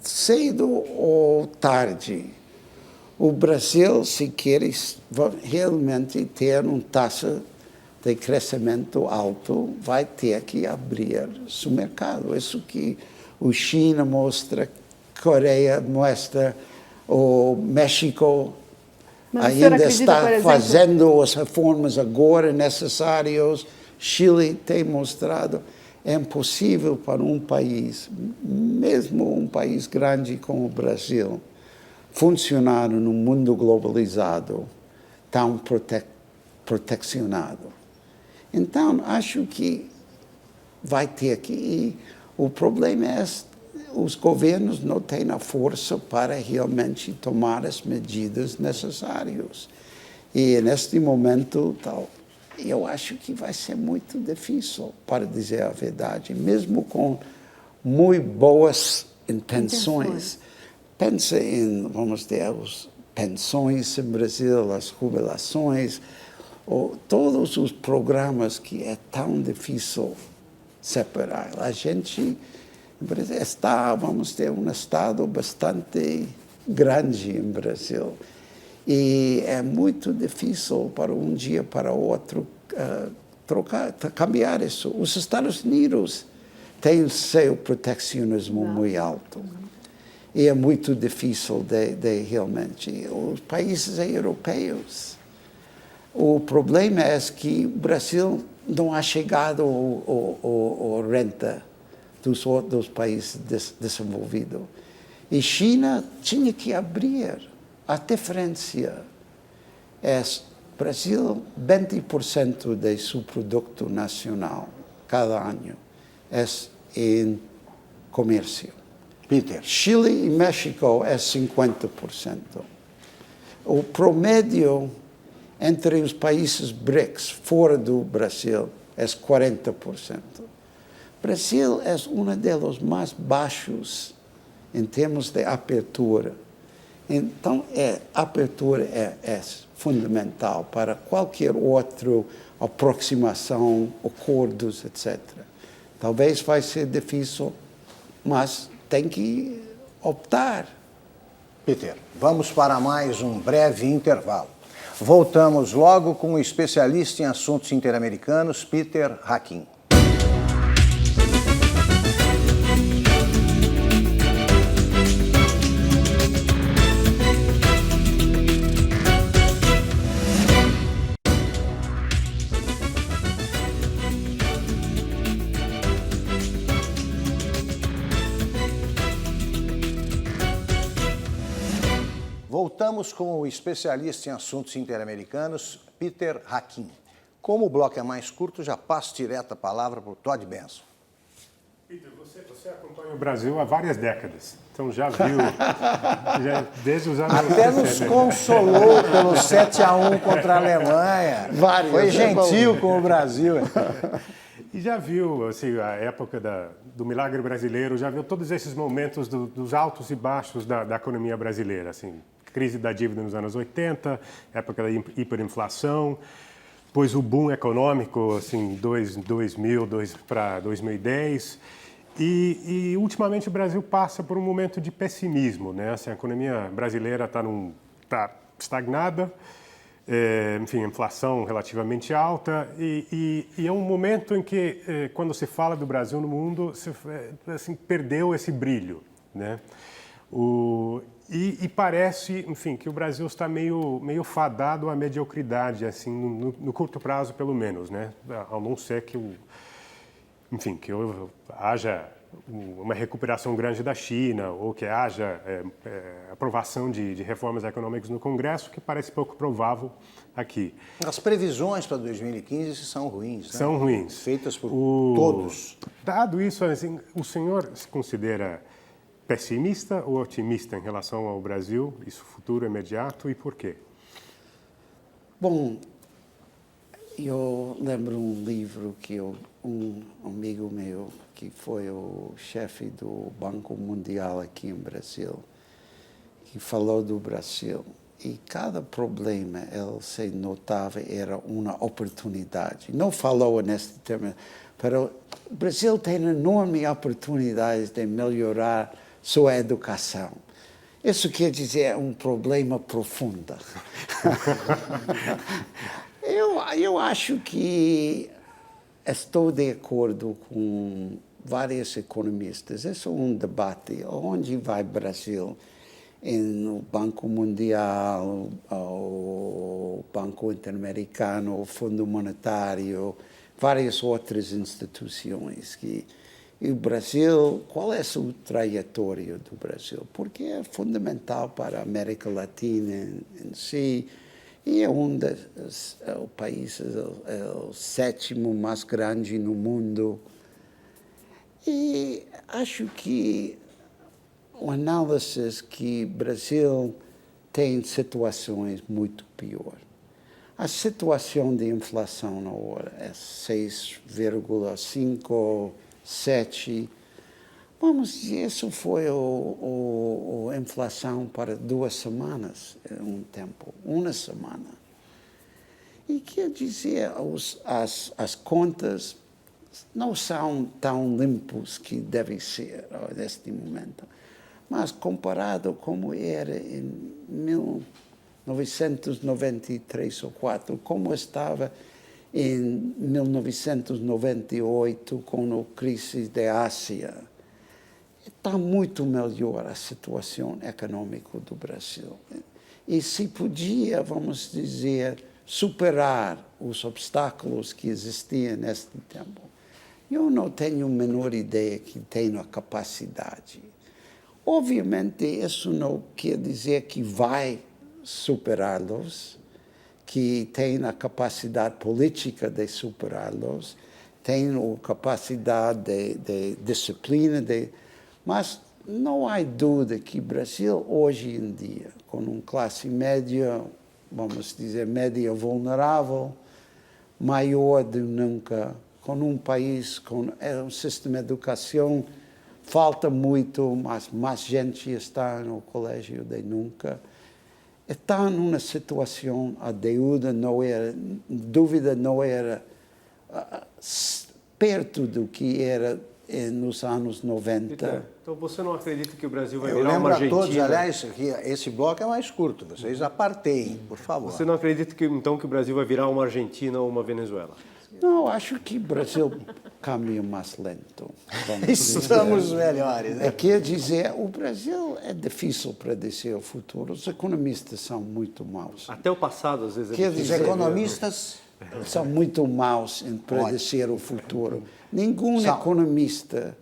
Speaker 2: Cedo ou tarde, o Brasil, se quer realmente ter uma taxa de crescimento alto, vai ter que abrir seu mercado. Isso que o China mostra, Coreia mostra, o México ainda está fazendo as reformas agora necessárias. Chile tem mostrado é impossível para um país, mesmo um país grande como o Brasil, funcionar num mundo globalizado tão protecionado. Então, acho que vai ter que ir. O problema é os governos não têm a força para realmente tomar as medidas necessárias. E, neste momento, eu acho que vai ser muito difícil, para dizer a verdade, mesmo com muito boas intenções. Pensa em, vamos dizer, as pensões em Brasil, as jubilações, todos os programas que é tão difícil separar. A gente está, vamos ter um estado bastante grande em Brasil. E é muito difícil para um dia para o outro cambiar isso. Os Estados Unidos têm o seu protecionismo muito alto. E é muito difícil de realmente. Os países europeus, o problema é que o Brasil não ha chegado à renta dos outros países desenvolvidos. E China tinha que abrir. A diferença é Brasil, 20% de seu produto nacional cada ano é em comércio.
Speaker 1: Peter.
Speaker 2: Chile e México é 50%. O promédio entre os países BRICS, fora do Brasil, é 40%. Brasil é um dos mais baixos em termos de abertura. Então, a abertura é fundamental para qualquer outra aproximação, acordos, etc. Talvez vai ser difícil, mas tem que optar.
Speaker 1: Peter, vamos para mais um breve intervalo. Voltamos logo com o especialista em assuntos interamericanos, Peter Hakim. Voltamos com o especialista em assuntos interamericanos, Peter Hakim. Como o bloco é mais curto, já passo direto a palavra para o Todd Benson.
Speaker 5: Peter, você acompanha o Brasil há várias décadas, então já viu, desde os anos...
Speaker 1: Até nos consolou pelo 7-1 contra a Alemanha. Foi gentil com o Brasil.
Speaker 5: E já viu assim, a época do milagre brasileiro, já viu todos esses momentos dos altos e baixos da economia brasileira, assim, crise da dívida nos anos 80, época da hiperinflação, depois o boom econômico, assim, 2000 para 2010, e ultimamente o Brasil passa por um momento de pessimismo, né? Assim, a economia brasileira está estagnada, enfim, inflação relativamente alta, e é um momento em que, quando se fala do Brasil no mundo, assim, perdeu esse brilho, né? E parece, enfim, que o Brasil está meio fadado à mediocridade, assim, no curto prazo, pelo menos, né? A não ser que haja uma recuperação grande da China ou que haja aprovação de reformas econômicas no Congresso, que parece pouco provável aqui.
Speaker 1: As previsões para 2015 são ruins, né?
Speaker 5: São ruins.
Speaker 1: Feitas por todos.
Speaker 5: Dado isso, assim, o senhor se considera pessimista ou otimista em relação ao Brasil, isso futuro imediato, e por quê?
Speaker 2: Bom, eu lembro um livro que um amigo meu, que foi o chefe do Banco Mundial aqui no Brasil, que falou do Brasil. E cada problema, ele se notava, era uma oportunidade. Não falou neste termo, mas o Brasil tem enormes oportunidades de melhorar sua educação. Isso quer dizer um problema profundo. Eu acho que estou de acordo com vários economistas. Esse é um debate. Onde vai o Brasil? No Banco Mundial, o Banco Interamericano, o Fundo Monetário, várias outras instituições. E o Brasil, qual é a sua trajetória do Brasil? Porque é fundamental para a América Latina em si. E é um dos países, o sétimo mais grande no mundo. E acho que o análise que o Brasil tem situações muito piores. A situação de inflação agora é 6,5, 7. Vamos dizer, isso foi a inflação para 2 semanas, um tempo, 1 semana. E quer dizer, as contas não são tão limpos que devem ser neste momento. Mas comparado como era em 1993 ou 4, como estava em 1998 com a crise da Ásia, está muito melhor a situação econômica do Brasil. E se podia, vamos dizer, superar os obstáculos que existiam neste tempo, eu não tenho a menor ideia que tenho a capacidade. Obviamente, isso não quer dizer que vai superá-los, que tem a capacidade política de superá-los, tem a capacidade de disciplina, mas não há dúvida que o Brasil, hoje em dia, com uma classe média, vamos dizer, média vulnerável, maior do que nunca, com um país com um sistema de educação, falta muito, mas mais gente está no colégio do que nunca. Está numa situação, a dúvida não era perto do que era nos anos 90.
Speaker 7: Então você não acredita que o Brasil vai
Speaker 1: Eu
Speaker 7: virar uma
Speaker 1: lembro a
Speaker 7: Argentina?
Speaker 1: todos, aliás, que esse bloco é mais curto. Vocês aparteiem, por favor.
Speaker 7: Você não acredita que então que o Brasil vai virar uma Argentina ou uma Venezuela?
Speaker 2: Não, acho que o Brasil caminha mais lento.
Speaker 1: Estamos melhores, né?
Speaker 2: Quer dizer, o Brasil é difícil predizer o futuro. Os economistas são muito maus.
Speaker 7: Até o passado, às vezes, é
Speaker 2: Quer
Speaker 1: Os
Speaker 7: difícil.
Speaker 1: economistas
Speaker 2: São muito maus em predizer o futuro. Nenhum economista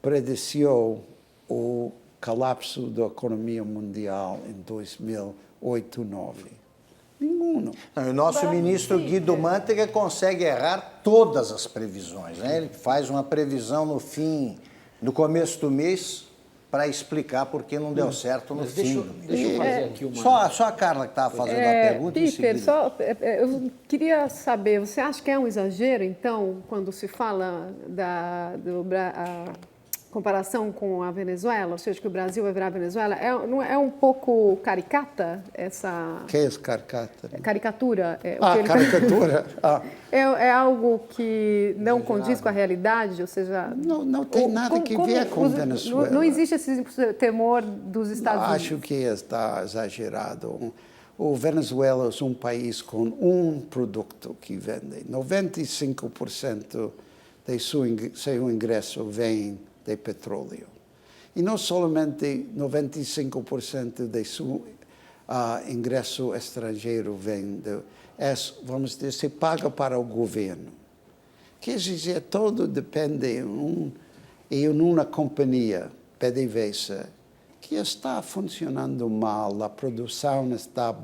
Speaker 2: prediciu o colapso da economia mundial em 2008, 2009. Nenhum.
Speaker 1: Não, o nosso ministro Guido Mantega consegue errar todas as previsões, né? Ele faz uma previsão no começo do mês, para explicar por que não deu certo no fim do mês.
Speaker 4: Deixa eu fazer aqui uma...
Speaker 1: Só a Carla que estava fazendo a pergunta em
Speaker 6: Peter,
Speaker 1: seguida.
Speaker 6: eu queria saber, você acha que é um exagero, então, quando se fala a comparação com a Venezuela, ou seja, que o Brasil vai virar a Venezuela, não é um pouco caricata essa...
Speaker 2: Que é caricata?
Speaker 6: Caricatura?
Speaker 2: Caricatura.
Speaker 6: É algo que não condiz com a realidade, ou seja...
Speaker 2: Não tem nada que ver com Venezuela.
Speaker 6: Não existe esse temor dos Estados Unidos?
Speaker 2: Acho que está exagerado. O Venezuela é um país com um produto que vende. 95% de seu ingresso vem de petróleo. E não somente 95% de seu ingresso estrangeiro vem vamos dizer, se paga para o governo. Quer dizer, tudo depende de uma companhia, PDVSA, que está funcionando mal, a produção está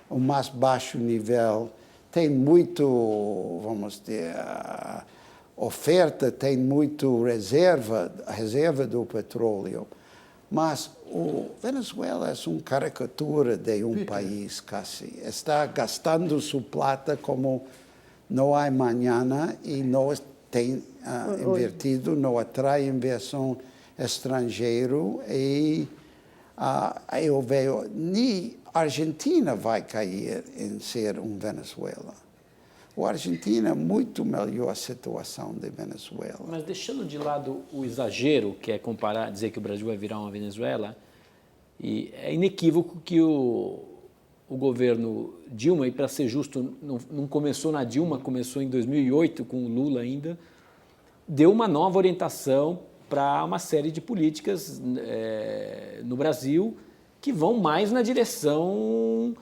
Speaker 2: ao mais baixo nível, tem muito, vamos dizer, oferta, tem muito reserva do petróleo, mas o Venezuela é uma caricatura de um país, quase. Está gastando sua plata como não há amanhã e não tem invertido, não atrai inversão estrangeira e eu vejo nem a Argentina vai cair em ser Venezuela. A Argentina é muito melhor a situação de Venezuela.
Speaker 4: Mas deixando de lado o exagero, que é dizer que o Brasil vai virar uma Venezuela, e é inequívoco que o governo Dilma, e para ser justo, não começou na Dilma, começou em 2008 com o Lula ainda, deu uma nova orientação para uma série de políticas no Brasil que vão mais na direção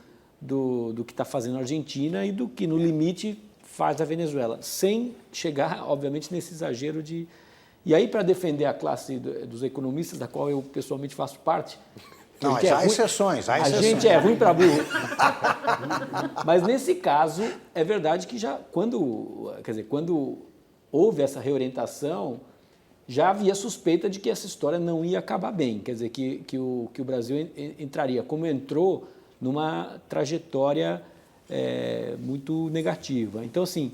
Speaker 4: do que está fazendo a Argentina e do que, no limite, faz a Venezuela, sem chegar, obviamente, nesse exagero de... E aí, para defender a classe dos economistas, da qual eu pessoalmente faço parte...
Speaker 1: Não, mas há exceções,
Speaker 4: A gente é ruim para burro. Mas, nesse caso, é verdade que quando houve essa reorientação, já havia suspeita de que essa história não ia acabar bem. Quer dizer, que o Brasil entraria, como entrou, numa trajetória muito negativa. Então, assim,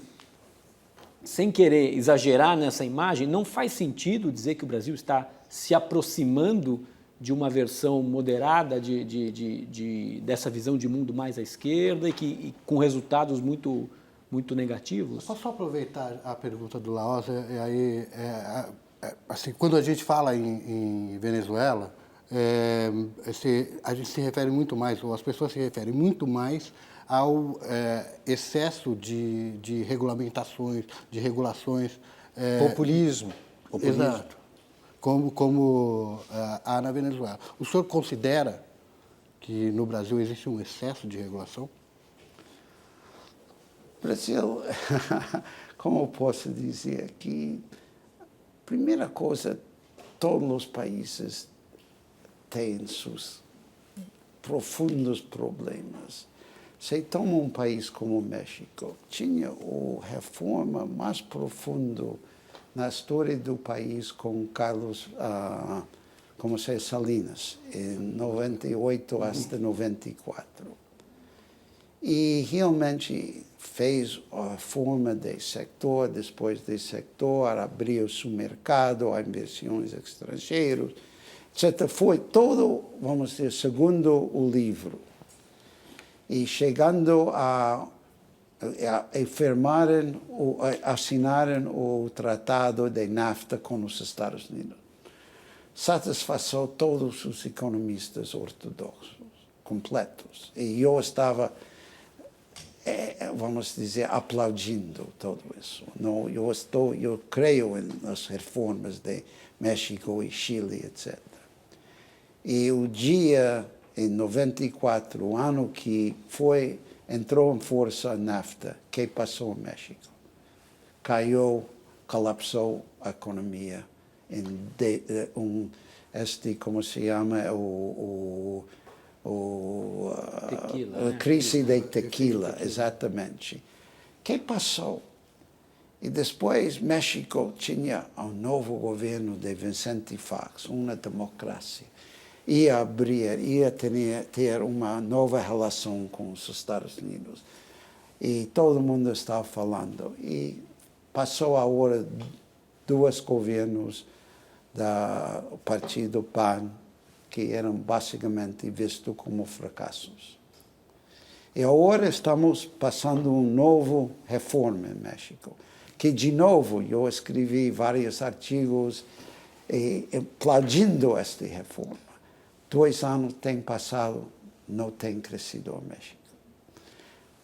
Speaker 4: sem querer exagerar nessa imagem, não faz sentido dizer que o Brasil está se aproximando de uma versão moderada dessa visão de mundo mais à esquerda e com resultados muito, muito negativos?
Speaker 3: Posso aproveitar a pergunta do Laos? Assim, quando a gente fala em Venezuela, a gente se refere muito mais, ou as pessoas se referem muito mais ao excesso de regulamentações, de regulações.
Speaker 1: Populismo.
Speaker 3: Exato. Como há na Venezuela. O senhor considera que no Brasil existe um excesso de regulação?
Speaker 2: Brasil, como eu posso dizer, que primeira coisa, todos os países têm seus profundos problemas. Se toma um país como o México, tinha a reforma mais profunda na história do país com Carlos Salinas, em 98 até 94. E realmente fez a reforma do sector, depois do sector, abriu seu mercado a investimentos estrangeiros, etc. Foi todo, vamos dizer, segundo o livro. E chegando a firmarem, assinarem o tratado de NAFTA com os Estados Unidos. Satisfação todos os economistas ortodoxos, completos. E eu estava, vamos dizer, aplaudindo tudo isso. Não, eu creio nas reformas de México e Chile, etc. E o dia, em 94, o ano que entrou em força a NAFTA, que passou no México? Caiu, colapsou a economia. Como se chama?
Speaker 4: Tequila,
Speaker 2: a crise de tequila, exatamente. O que passou? E depois México tinha um novo governo de Vicente Fox, uma democracia. Ia ter uma nova relação com os Estados Unidos. E todo mundo estava falando. E passou a hora 2 governos do Partido PAN, que eram basicamente vistos como fracassos. E agora estamos passando uma nova reforma em México, que, de novo, eu escrevi vários artigos aplaudindo esta reforma. 2 anos têm passado, não tem crescido o México.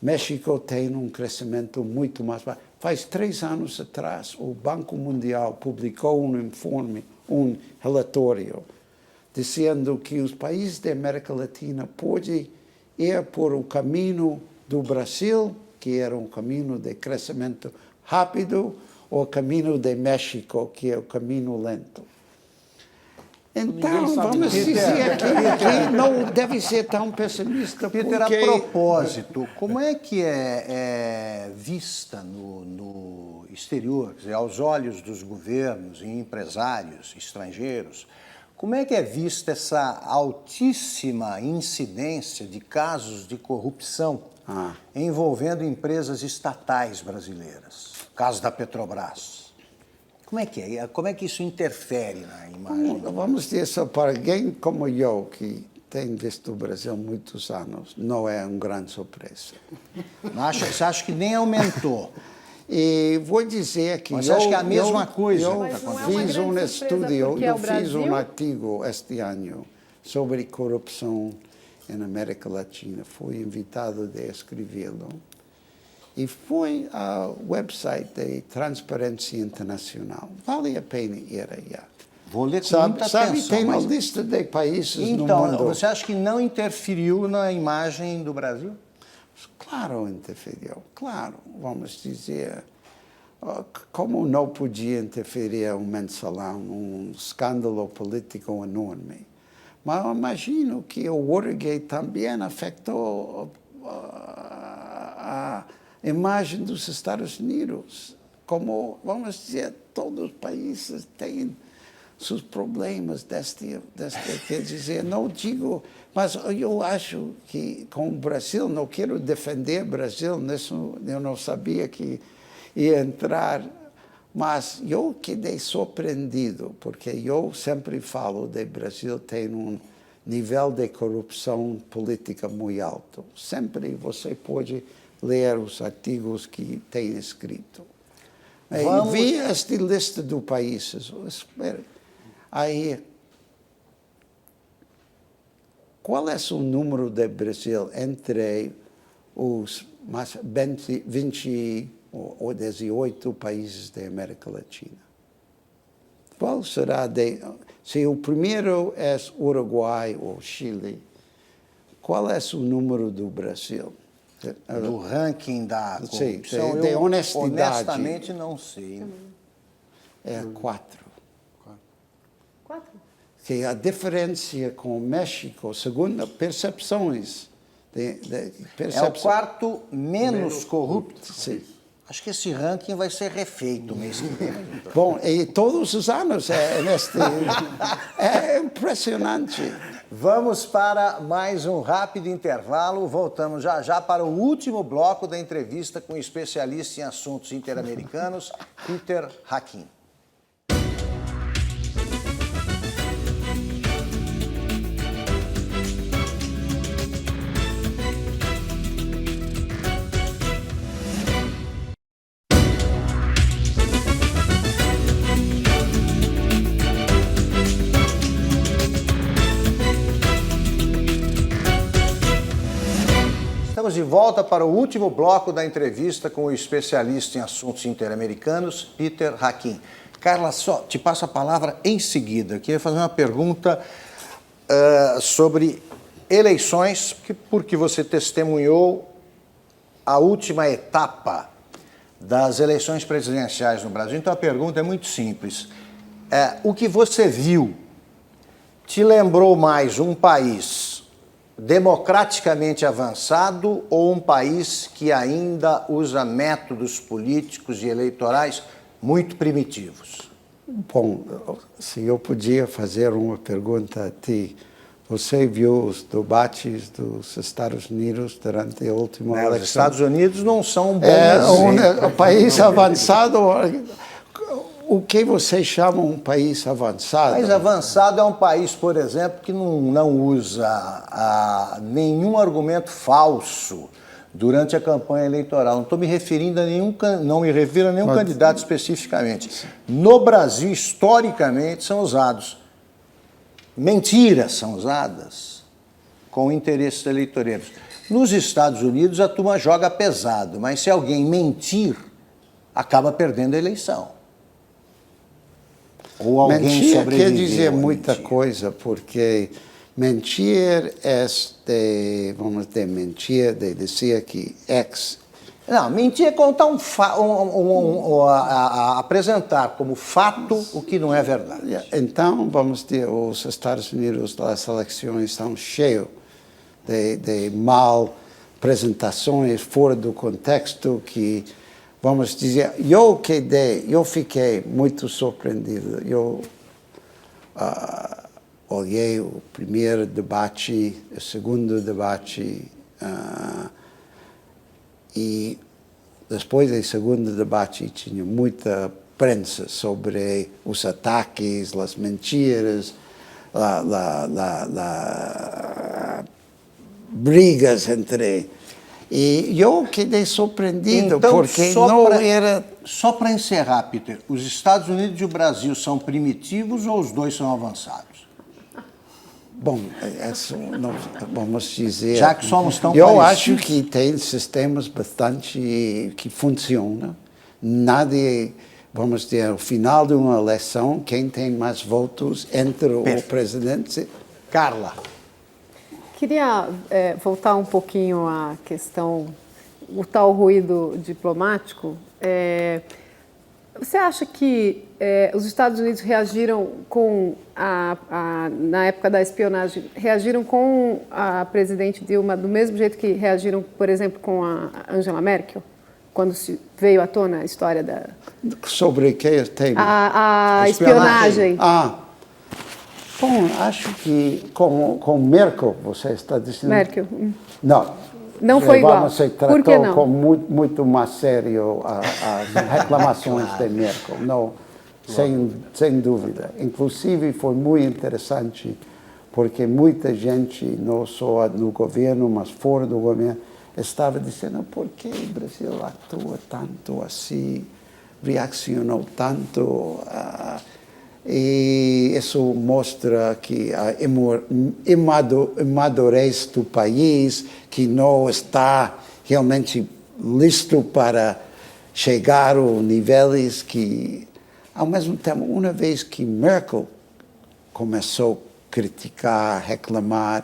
Speaker 2: México tem um crescimento muito mais baixo. Faz 3 anos atrás, o Banco Mundial publicou um informe, um relatório, dizendo que os países da América Latina podem ir por o caminho do Brasil, que era um caminho de crescimento rápido, ou o caminho de México, que é o caminho lento. Então, vamos dizer que não deve ser tão pessimista,
Speaker 1: Peter,
Speaker 2: porque...
Speaker 1: a propósito, como é que é vista no exterior, quer dizer, aos olhos dos governos e empresários estrangeiros, como é que é vista essa altíssima incidência de casos de corrupção envolvendo empresas estatais brasileiras? O caso da Petrobras. Como é que é? Como é que isso interfere na imagem?
Speaker 2: Vamos dizer só, para alguém como eu, que tem visto o Brasil há muitos anos, não é uma grande surpresa.
Speaker 1: Você acha que nem aumentou?
Speaker 2: E vou dizer que
Speaker 1: Mas acho que é a mesma coisa.
Speaker 2: Eu fiz um estudo, eu fiz
Speaker 6: Brasil?
Speaker 2: um artigo este ano sobre corrupção na América Latina. Fui invitado a escrevê-lo. E foi ao website da Transparência Internacional. Vale a pena ir aí.
Speaker 1: Vou ler com muita atenção.
Speaker 2: Tem uma lista de países no mundo.
Speaker 1: Então, você acha que não interferiu na imagem do Brasil?
Speaker 2: Claro, interferiu. Claro, vamos dizer. Como não podia interferir um mensalão, um escândalo político enorme. Mas eu imagino que o Watergate também afetou a imagem dos Estados Unidos. Como, vamos dizer, todos os países têm seus problemas quer dizer, não digo, mas eu acho que com o Brasil, não quero defender o Brasil, nisso eu não sabia que ia entrar, mas eu quedei surpreendido, porque eu sempre falo que o Brasil tem um nível de corrupção política muito alto. Sempre você pode ler os artigos que tem escrito. Vi esta lista de países. Aí, qual é o número do Brasil entre os 20 ou 18 países da América Latina? Qual será? Se o primeiro é Uruguai ou Chile, qual é o número do Brasil?
Speaker 1: Do ranking da corrupção,
Speaker 2: de honestidade.
Speaker 1: Honestamente não sei.
Speaker 2: É 4.
Speaker 6: 4?
Speaker 2: Que a diferença com o México, segundo percepções...
Speaker 1: É o quarto menos corrupto?
Speaker 2: Sim.
Speaker 1: Acho que esse ranking vai ser refeito mês que vem.
Speaker 2: Bom, e todos os anos é impressionante.
Speaker 1: Vamos para mais um rápido intervalo. Voltamos já já para o último bloco da entrevista com o especialista em assuntos interamericanos, Peter Hakim. Estamos de volta para o último bloco da entrevista com o especialista em assuntos interamericanos, Peter Hakim. Carla, só te passo a palavra em seguida. Eu queria fazer uma pergunta sobre eleições, porque você testemunhou a última etapa das eleições presidenciais no Brasil. Então a pergunta é muito simples. O que você viu te lembrou mais um país democraticamente avançado ou um país que ainda usa métodos políticos e eleitorais muito primitivos?
Speaker 2: Bom, se eu podia fazer uma pergunta a ti, você viu os debates dos Estados Unidos durante a última eleição?
Speaker 1: Os Estados Unidos não são um bom exemplo.
Speaker 2: Um país avançado. O que vocês chamam um país avançado?
Speaker 1: País avançado é um país, por exemplo, que não usa nenhum argumento falso durante a campanha eleitoral. Não estou me referindo a não me refiro a nenhum candidato especificamente. No Brasil, historicamente, mentiras são usadas com interesses eleitoreiros. Nos Estados Unidos, a turma joga pesado, mas se alguém mentir, acaba perdendo a eleição. Ou alguém
Speaker 2: mentir quer dizer
Speaker 1: a
Speaker 2: muita
Speaker 1: mentir.
Speaker 2: coisa, porque mentir é vamos dizer, mentir de dizer que
Speaker 1: Não, mentir é contar apresentar como fato o que não é verdade.
Speaker 2: Então, vamos dizer, os Estados Unidos, as eleições estão cheios de mal apresentações fora do contexto que, vamos dizer, eu fiquei muito surpreendido. Eu olhei o primeiro debate, o segundo debate, e depois do segundo debate tinha muita prensa sobre os ataques, as mentiras, brigas entre... E eu quedei surpreendido,
Speaker 1: então,
Speaker 2: porque não era...
Speaker 1: Só para encerrar, Peter, os Estados Unidos e o Brasil são primitivos ou os dois são avançados?
Speaker 2: Bom, não vamos dizer...
Speaker 1: Já que somos tão
Speaker 2: eu
Speaker 1: parecidos.
Speaker 2: acho que tem sistemas bastante que funcionam. Nada, vamos dizer, no final de uma eleição, quem tem mais votos entre o presidente...
Speaker 1: Carla.
Speaker 6: Queria voltar um pouquinho à questão, o tal ruído diplomático. Você acha que os Estados Unidos reagiram na época da espionagem, reagiram com a presidente Dilma do mesmo jeito que reagiram, por exemplo, com a Angela Merkel, quando veio à tona a história da...
Speaker 2: Sobre que tema?
Speaker 6: A espionagem.
Speaker 2: Bom, acho que com Merkel, você está dizendo...
Speaker 6: Merkel.
Speaker 2: Não
Speaker 6: foi igual.
Speaker 2: Se
Speaker 6: Por que não?
Speaker 2: Com muito mais sério as reclamações de Merkel. Não, sem dúvida. Inclusive, foi muito interessante, porque muita gente, não só no governo, mas fora do governo, estava dizendo por que o Brasil atua tanto assim, reaccionou tanto... E isso mostra que a imadurez do país, que não está realmente listo para chegar a níveis que, ao mesmo tempo, uma vez que Merkel começou a criticar, reclamar,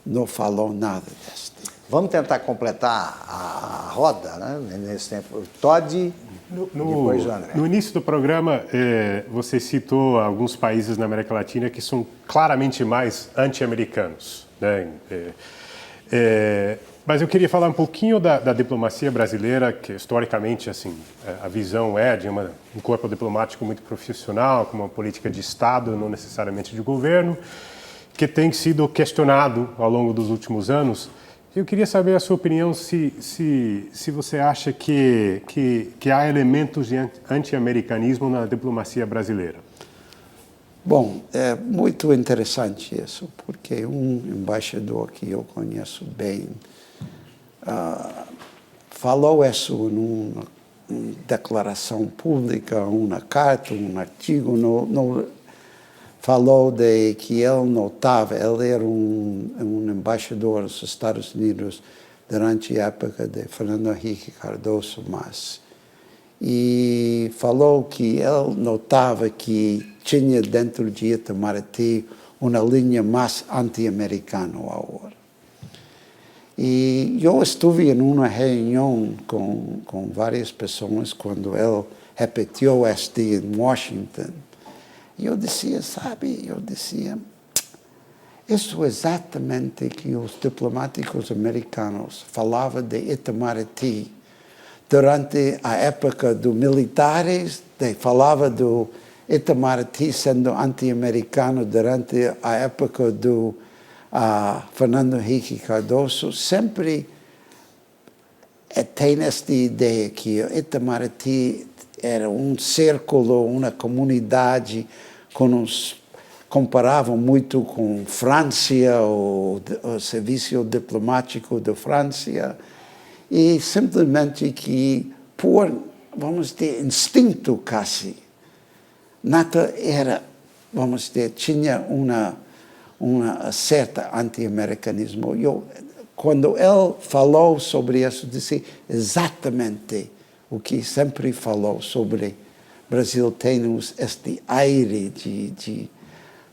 Speaker 2: não falou nada deste.
Speaker 1: Vamos tentar completar a roda, né, nesse tempo. Todd...
Speaker 5: No início do programa, você citou alguns países na América Latina que são claramente mais anti-americanos, né? Mas eu queria falar um pouquinho da diplomacia brasileira, que historicamente, assim, a visão é de um corpo diplomático muito profissional, com uma política de Estado, não necessariamente de governo, que tem sido questionado ao longo dos últimos anos. Eu queria saber a sua opinião se você acha que há elementos de anti-americanismo na diplomacia brasileira.
Speaker 2: Bom, é muito interessante isso, porque um embaixador que eu conheço bem falou isso numa declaração pública, uma carta, um artigo, falou de que ele notava, ele era um embaixador dos Estados Unidos durante a época de Fernando Henrique Cardoso Mas, e falou que ele notava que tinha dentro de Itamaraty uma linha mais anti-americana agora. E eu estive em uma reunião com várias pessoas quando ele repetiu este em Washington. E eu dizia, isso é exatamente que os diplomáticos americanos falavam de Itamaraty durante a época dos militares, falava do Itamaraty sendo anti-americano durante a época do Fernando Henrique Cardoso. Sempre tem esta ideia que Itamaraty era um círculo, uma comunidade que nos comparavam muito com França, o serviço diplomático da França, e simplesmente que por, vamos dizer, instinto quase, nada era, vamos dizer, tinha uma certa anti-americanismo. Quando ele falou sobre isso, disse exatamente o que sempre falou sobre o Brasil. Temos este aire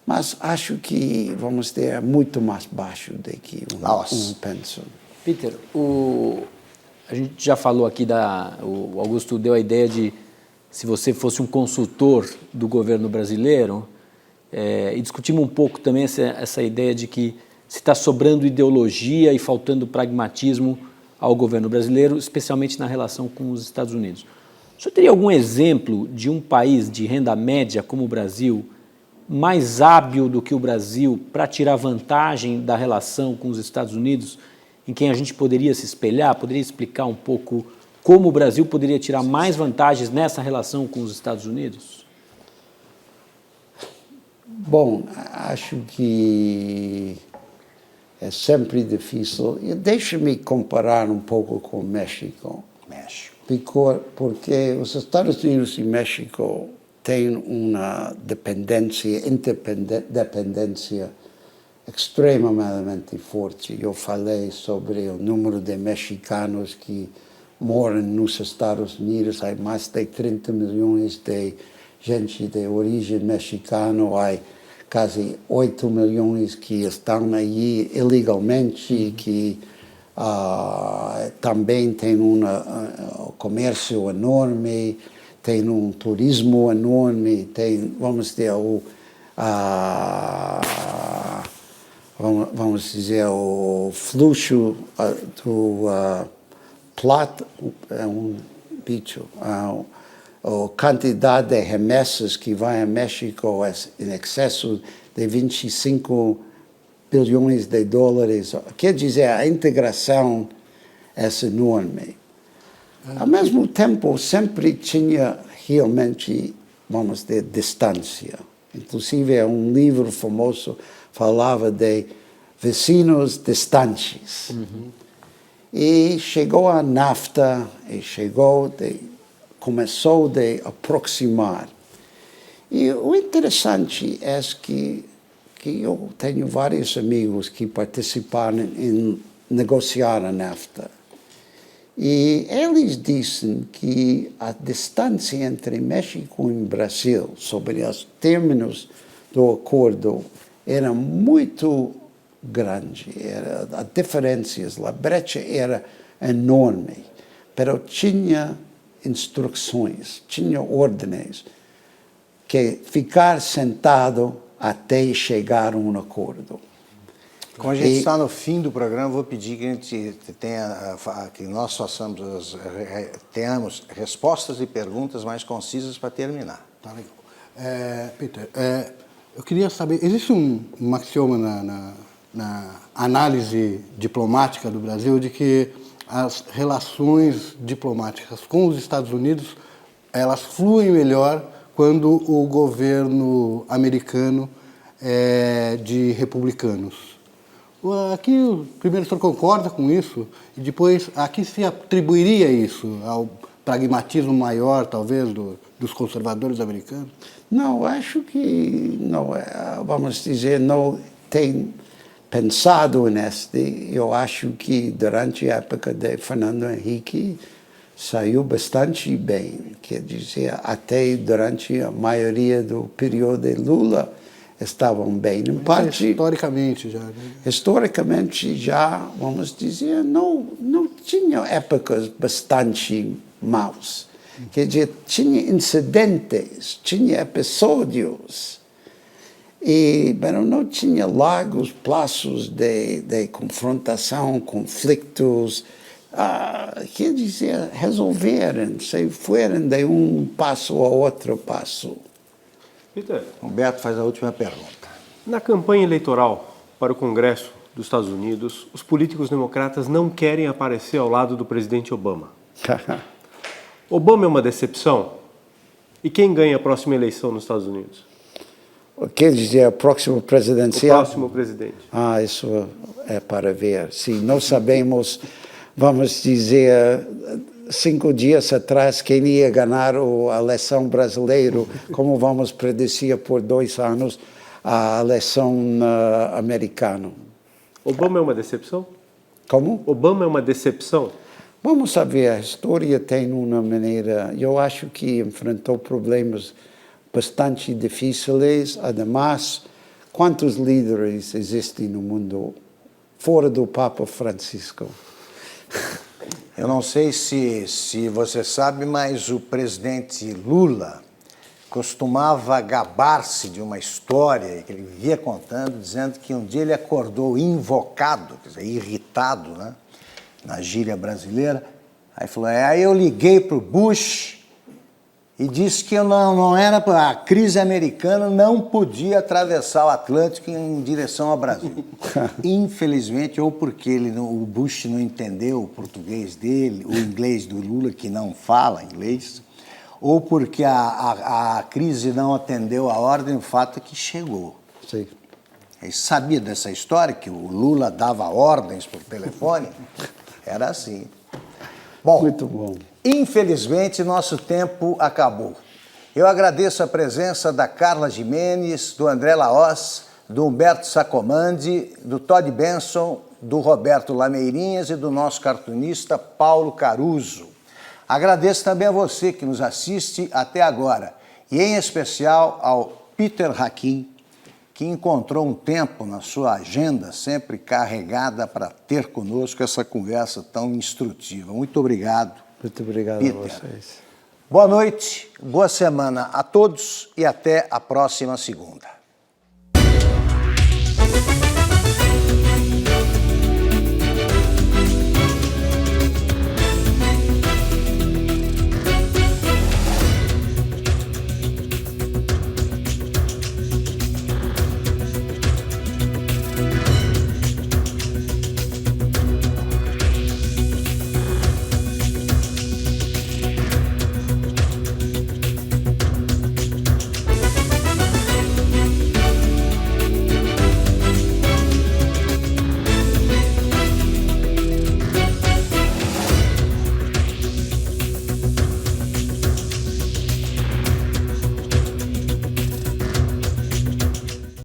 Speaker 2: mas acho que, vamos dizer, é muito mais baixo do que um pensa.
Speaker 4: Peter, a gente já falou aqui, o Augusto deu a ideia de se você fosse um consultor do governo brasileiro, e discutimos um pouco também essa ideia de que se está sobrando ideologia e faltando pragmatismo ao governo brasileiro, especialmente na relação com os Estados Unidos. O senhor teria algum exemplo de um país de renda média como o Brasil, mais hábil do que o Brasil para tirar vantagem da relação com os Estados Unidos, em quem a gente poderia se espelhar? Poderia explicar um pouco como o Brasil poderia tirar mais vantagens nessa relação com os Estados Unidos?
Speaker 2: Bom, acho que é sempre difícil. Deixa-me comparar um pouco com o México. Porque os Estados Unidos e México têm uma interdependência extremamente forte. Eu falei sobre o número de mexicanos que moram nos Estados Unidos. Há mais de 30 milhões de gente de origem mexicana, há quase 8 milhões que estão aí ilegalmente, que também tem um comércio enorme, tem um turismo enorme, tem, vamos dizer, vamos dizer, o fluxo do Plata, é um bicho, a quantidade de remessas que vai a México é em excesso de 25 bilhões de dólares. Quer dizer, a integração é enorme. Ao mesmo tempo, sempre tinha realmente, vamos dizer, distância. Inclusive, um livro famoso falava de vizinhos distantes. E chegou a NAFTA, e começou a aproximar. E o interessante é que eu tenho vários amigos que participaram em negociar a NAFTA. E eles dizem que a distância entre México e Brasil sobre os términos do acordo era muito grande. As diferenças, a brecha era enorme, mas tinha instruções, tinha ordens que ficar sentado até chegar a um acordo.
Speaker 1: Como a gente está no fim do programa, vou pedir que a gente que nós tenhamos respostas e perguntas mais concisas para terminar.
Speaker 3: Tá legal. Peter, Eu queria saber, existe um axioma na análise diplomática do Brasil de que as relações diplomáticas com os Estados Unidos, elas fluem melhor quando o governo americano é de republicanos. Aqui, primeiro, o senhor concorda com isso? E depois, a que se atribuiria isso? Ao pragmatismo maior, talvez, dos conservadores americanos?
Speaker 2: Não, acho que, não, vamos dizer, não tem pensado neste. Eu acho que durante a época de Fernando Henrique saiu bastante bem. Quer dizer, até durante a maioria do período de Lula estavam bem. Em parte,
Speaker 3: historicamente já. Né?
Speaker 2: Historicamente já, vamos dizer, não tinha épocas bastante maus. Quer dizer, tinha incidentes, tinha episódios, mas não tinha largos prazos de confrontação, conflitos. Quer dizer, resolveram, se foram de um passo a outro passo.
Speaker 7: Peter,
Speaker 1: Humberto faz a última pergunta.
Speaker 7: na campanha eleitoral para o Congresso dos Estados Unidos, os políticos democratas não querem aparecer ao lado do presidente Obama. Obama é uma decepção? E quem ganha a próxima eleição nos Estados Unidos?
Speaker 2: Quer dizer, o próximo presidencial?
Speaker 7: O próximo presidente.
Speaker 2: Isso é para ver. Se nós sabemos, vamos dizer, 5 dias atrás, quem ia ganhar a eleição brasileira, como vamos predizer por 2 anos a eleição americana.
Speaker 7: Obama é uma decepção?
Speaker 2: Como?
Speaker 7: Obama é uma decepção?
Speaker 2: Vamos saber, a história tem uma maneira, eu acho que enfrentou problemas bastante difíceis, ademais, quantos líderes existem no mundo fora do Papa Francisco?
Speaker 1: Eu não sei se você sabe, mas o presidente Lula costumava gabar-se de uma história que ele vivia contando, dizendo que um dia ele acordou invocado, quer dizer, irritado, né? Na gíria brasileira, aí falou, aí eu liguei para o Bush e disse que não era, a crise americana não podia atravessar o Atlântico em direção ao Brasil. Infelizmente, ou porque o Bush não entendeu o português dele, o inglês do Lula, que não fala inglês, ou porque a crise não atendeu a ordem, o fato é que chegou.
Speaker 2: Sim.
Speaker 1: Ele sabia dessa história, que o Lula dava ordens por telefone? Era assim. Bom,
Speaker 2: muito bom.
Speaker 1: Infelizmente, nosso tempo acabou. Eu agradeço a presença da Carla Gimenez, do André Laos, do Humberto Sacomandi, do Todd Benson, do Roberto Lameirinhas e do nosso cartunista Paulo Caruso. Agradeço também a você que nos assiste até agora, e em especial ao Peter Hakim, que encontrou um tempo na sua agenda sempre carregada para ter conosco essa conversa tão instrutiva. Muito obrigado.
Speaker 2: Muito obrigado
Speaker 1: Peter.
Speaker 2: a vocês.
Speaker 1: Boa noite, boa semana a todos e até a próxima segunda.